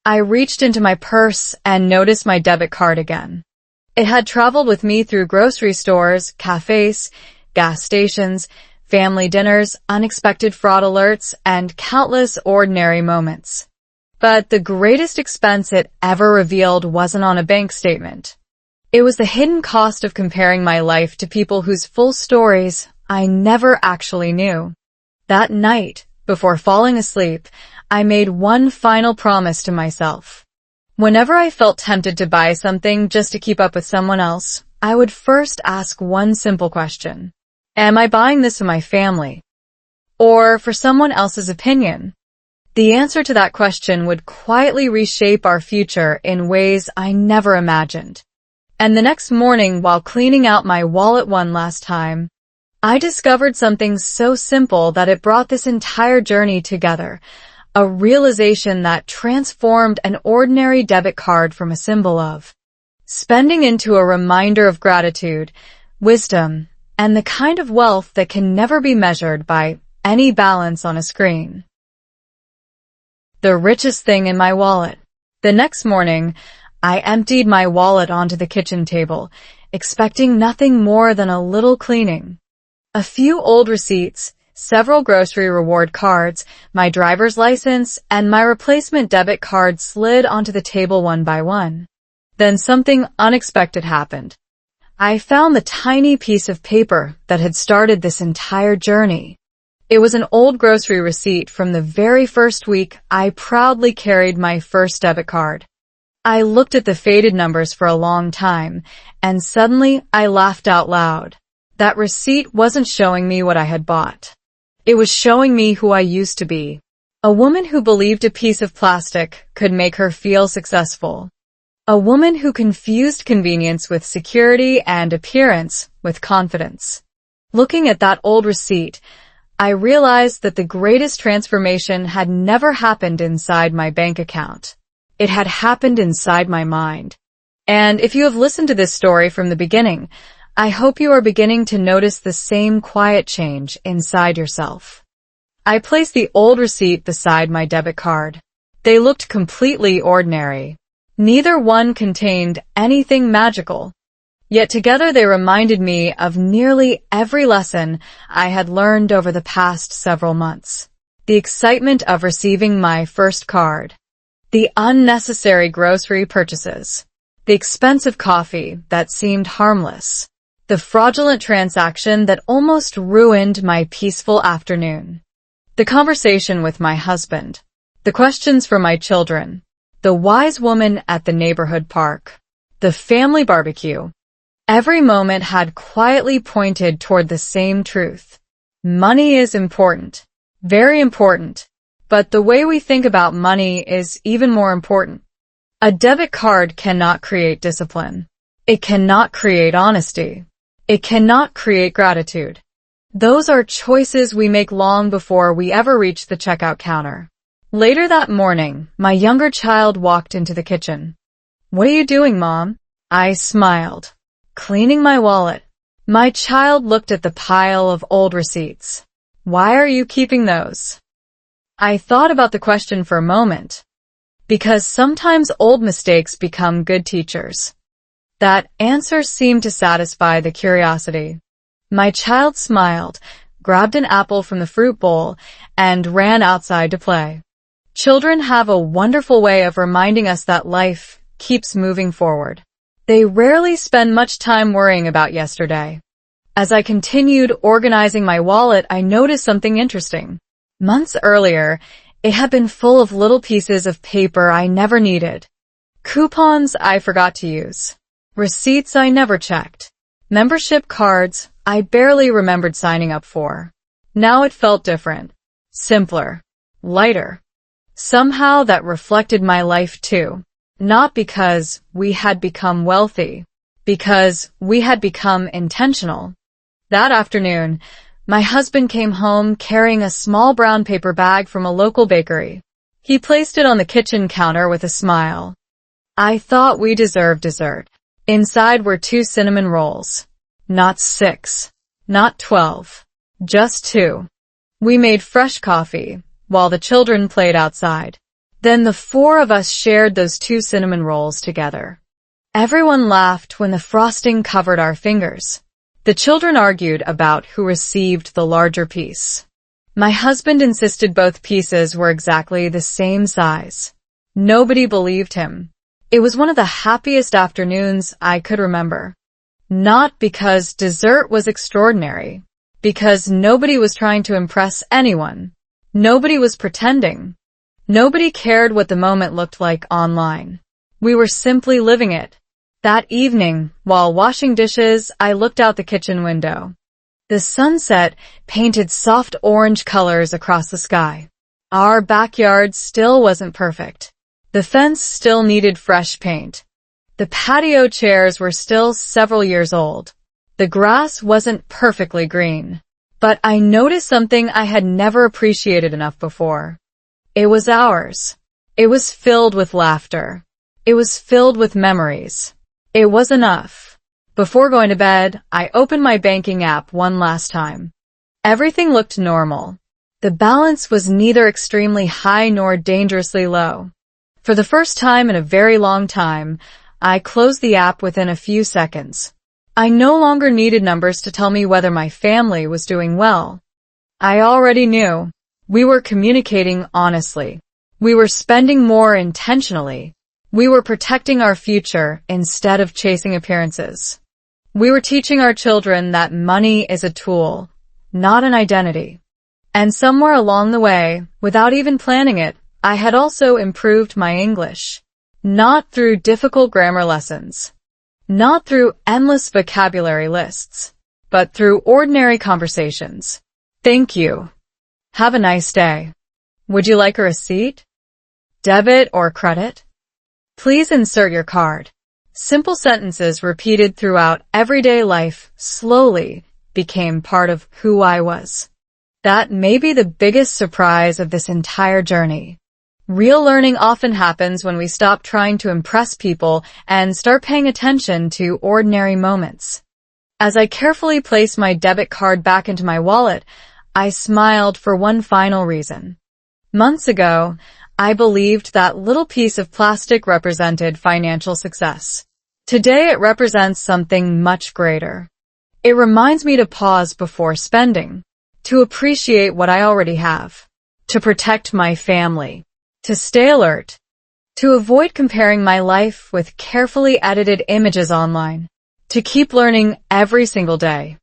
I reached into my purse and noticed my debit card again. It had traveled with me through grocery stores, cafes, gas stations, family dinners, unexpected fraud alerts, and countless ordinary moments. But the greatest expense it ever revealed wasn't on a bank statement. It was the hidden cost of comparing my life to people whose full stories I never actually knew. That night, before falling asleep, I made one final promise to myself. Whenever I felt tempted to buy something just to keep up with someone else, I would first ask one simple question. Am I buying this for my family? Or for someone else's opinion? The answer to that question would quietly reshape our future in ways I never imagined. And the next morning, while cleaning out my wallet one last time, I discovered something so simple that it brought this entire journey together, a realization that transformed an ordinary debit card from a symbol of spending into a reminder of gratitude, wisdom, and the kind of wealth that can never be measured by any balance on a screen. The richest thing in my wallet. The next morning, I emptied my wallet onto the kitchen table, expecting nothing more than a little cleaning. A few old receipts, several grocery reward cards, my driver's license, and my replacement debit card slid onto the table one by one. Then something unexpected happened. I found the tiny piece of paper that had started this entire journey. It was an old grocery receipt from the very first week I proudly carried my first debit card. I looked at the faded numbers for a long time, and suddenly I laughed out loud. That receipt wasn't showing me what I had bought. It was showing me who I used to be. A woman who believed a piece of plastic could make her feel successful. A woman who confused convenience with security and appearance with confidence. Looking at that old receipt, I realized that the greatest transformation had never happened inside my bank account. It had happened inside my mind. And if you have listened to this story from the beginning, I hope you are beginning to notice the same quiet change inside yourself. I placed the old receipt beside my debit card. They looked completely ordinary. Neither one contained anything magical. Yet together they reminded me of nearly every lesson I had learned over the past several months. The excitement of receiving my first card. The unnecessary grocery purchases. The expensive coffee that seemed harmless. The fraudulent transaction that almost ruined my peaceful afternoon. The conversation with my husband. The questions for my children. The wise woman at the neighborhood park. The family barbecue. Every moment had quietly pointed toward the same truth. Money is important. Very important. But the way we think about money is even more important. A debit card cannot create discipline. It cannot create honesty. It cannot create gratitude. Those are choices we make long before we ever reach the checkout counter. Later that morning, my younger child walked into the kitchen. "What are you doing, Mom?" I smiled. "Cleaning my wallet." My child looked at the pile of old receipts. "Why are you keeping those?" I thought about the question for a moment. Because sometimes old mistakes become good teachers. That answer seemed to satisfy the curiosity. My child smiled, grabbed an apple from the fruit bowl, and ran outside to play. Children have a wonderful way of reminding us that life keeps moving forward. They rarely spend much time worrying about yesterday. As I continued organizing my wallet, I noticed something interesting. Months earlier, it had been full of little pieces of paper I never needed. Coupons I forgot to use. Receipts I never checked. Membership cards I barely remembered signing up for. Now it felt different. Simpler. Lighter. Somehow that reflected my life too. Not because we had become wealthy. Because we had become intentional. That afternoon, my husband came home carrying a small brown paper bag from a local bakery. He placed it on the kitchen counter with a smile. I thought we deserved dessert. Inside were 2 cinnamon rolls. Not 6. Not 12. Just 2. We made fresh coffee, while the children played outside. Then the 4 of us shared those 2 cinnamon rolls together. Everyone laughed when the frosting covered our fingers. The children argued about who received the larger piece. My husband insisted both pieces were exactly the same size. Nobody believed him. It was one of the happiest afternoons I could remember. Not because dessert was extraordinary. Because nobody was trying to impress anyone. Nobody was pretending. Nobody cared what the moment looked like online. We were simply living it. That evening, while washing dishes, I looked out the kitchen window. The sunset painted soft orange colors across the sky. Our backyard still wasn't perfect. The fence still needed fresh paint. The patio chairs were still several years old. The grass wasn't perfectly green. But I noticed something I had never appreciated enough before. It was ours. It was filled with laughter. It was filled with memories. It was enough. Before going to bed, I opened my banking app one last time. Everything looked normal. The balance was neither extremely high nor dangerously low. For the first time in a very long time, I closed the app within a few seconds. I no longer needed numbers to tell me whether my family was doing well. I already knew. We were communicating honestly. We were spending more intentionally. We were protecting our future instead of chasing appearances. We were teaching our children that money is a tool, not an identity. And somewhere along the way, without even planning it, I had also improved my English. Not through difficult grammar lessons. Not through endless vocabulary lists, but through ordinary conversations. Thank you. Have a nice day. Would you like a receipt? Debit or credit? Please insert your card. Simple sentences repeated throughout everyday life slowly became part of who I was. That may be the biggest surprise of this entire journey. Real learning often happens when we stop trying to impress people and start paying attention to ordinary moments. As I carefully placed my debit card back into my wallet, I smiled for one final reason. Months ago, I believed that little piece of plastic represented financial success. Today it represents something much greater. It reminds me to pause before spending, to appreciate what I already have, to protect my family, to stay alert, to avoid comparing my life with carefully edited images online, to keep learning every single day.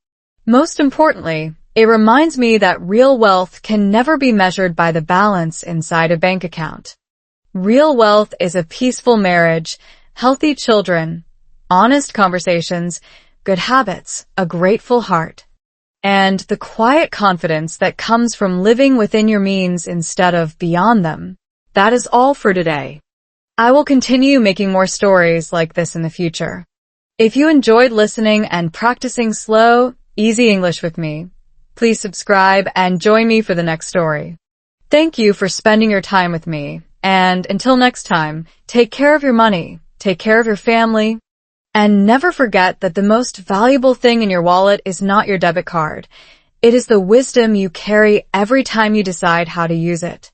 Most importantly, it reminds me that real wealth can never be measured by the balance inside a bank account. Real wealth is a peaceful marriage, healthy children, honest conversations, good habits, a grateful heart, and the quiet confidence that comes from living within your means instead of beyond them. That is all for today. I will continue making more stories like this in the future. If you enjoyed listening and practicing slow, easy English with me, please subscribe and join me for the next story. Thank you for spending your time with me, and until next time, take care of your money, take care of your family, and never forget that the most valuable thing in your wallet is not your debit card. It is the wisdom you carry every time you decide how to use it.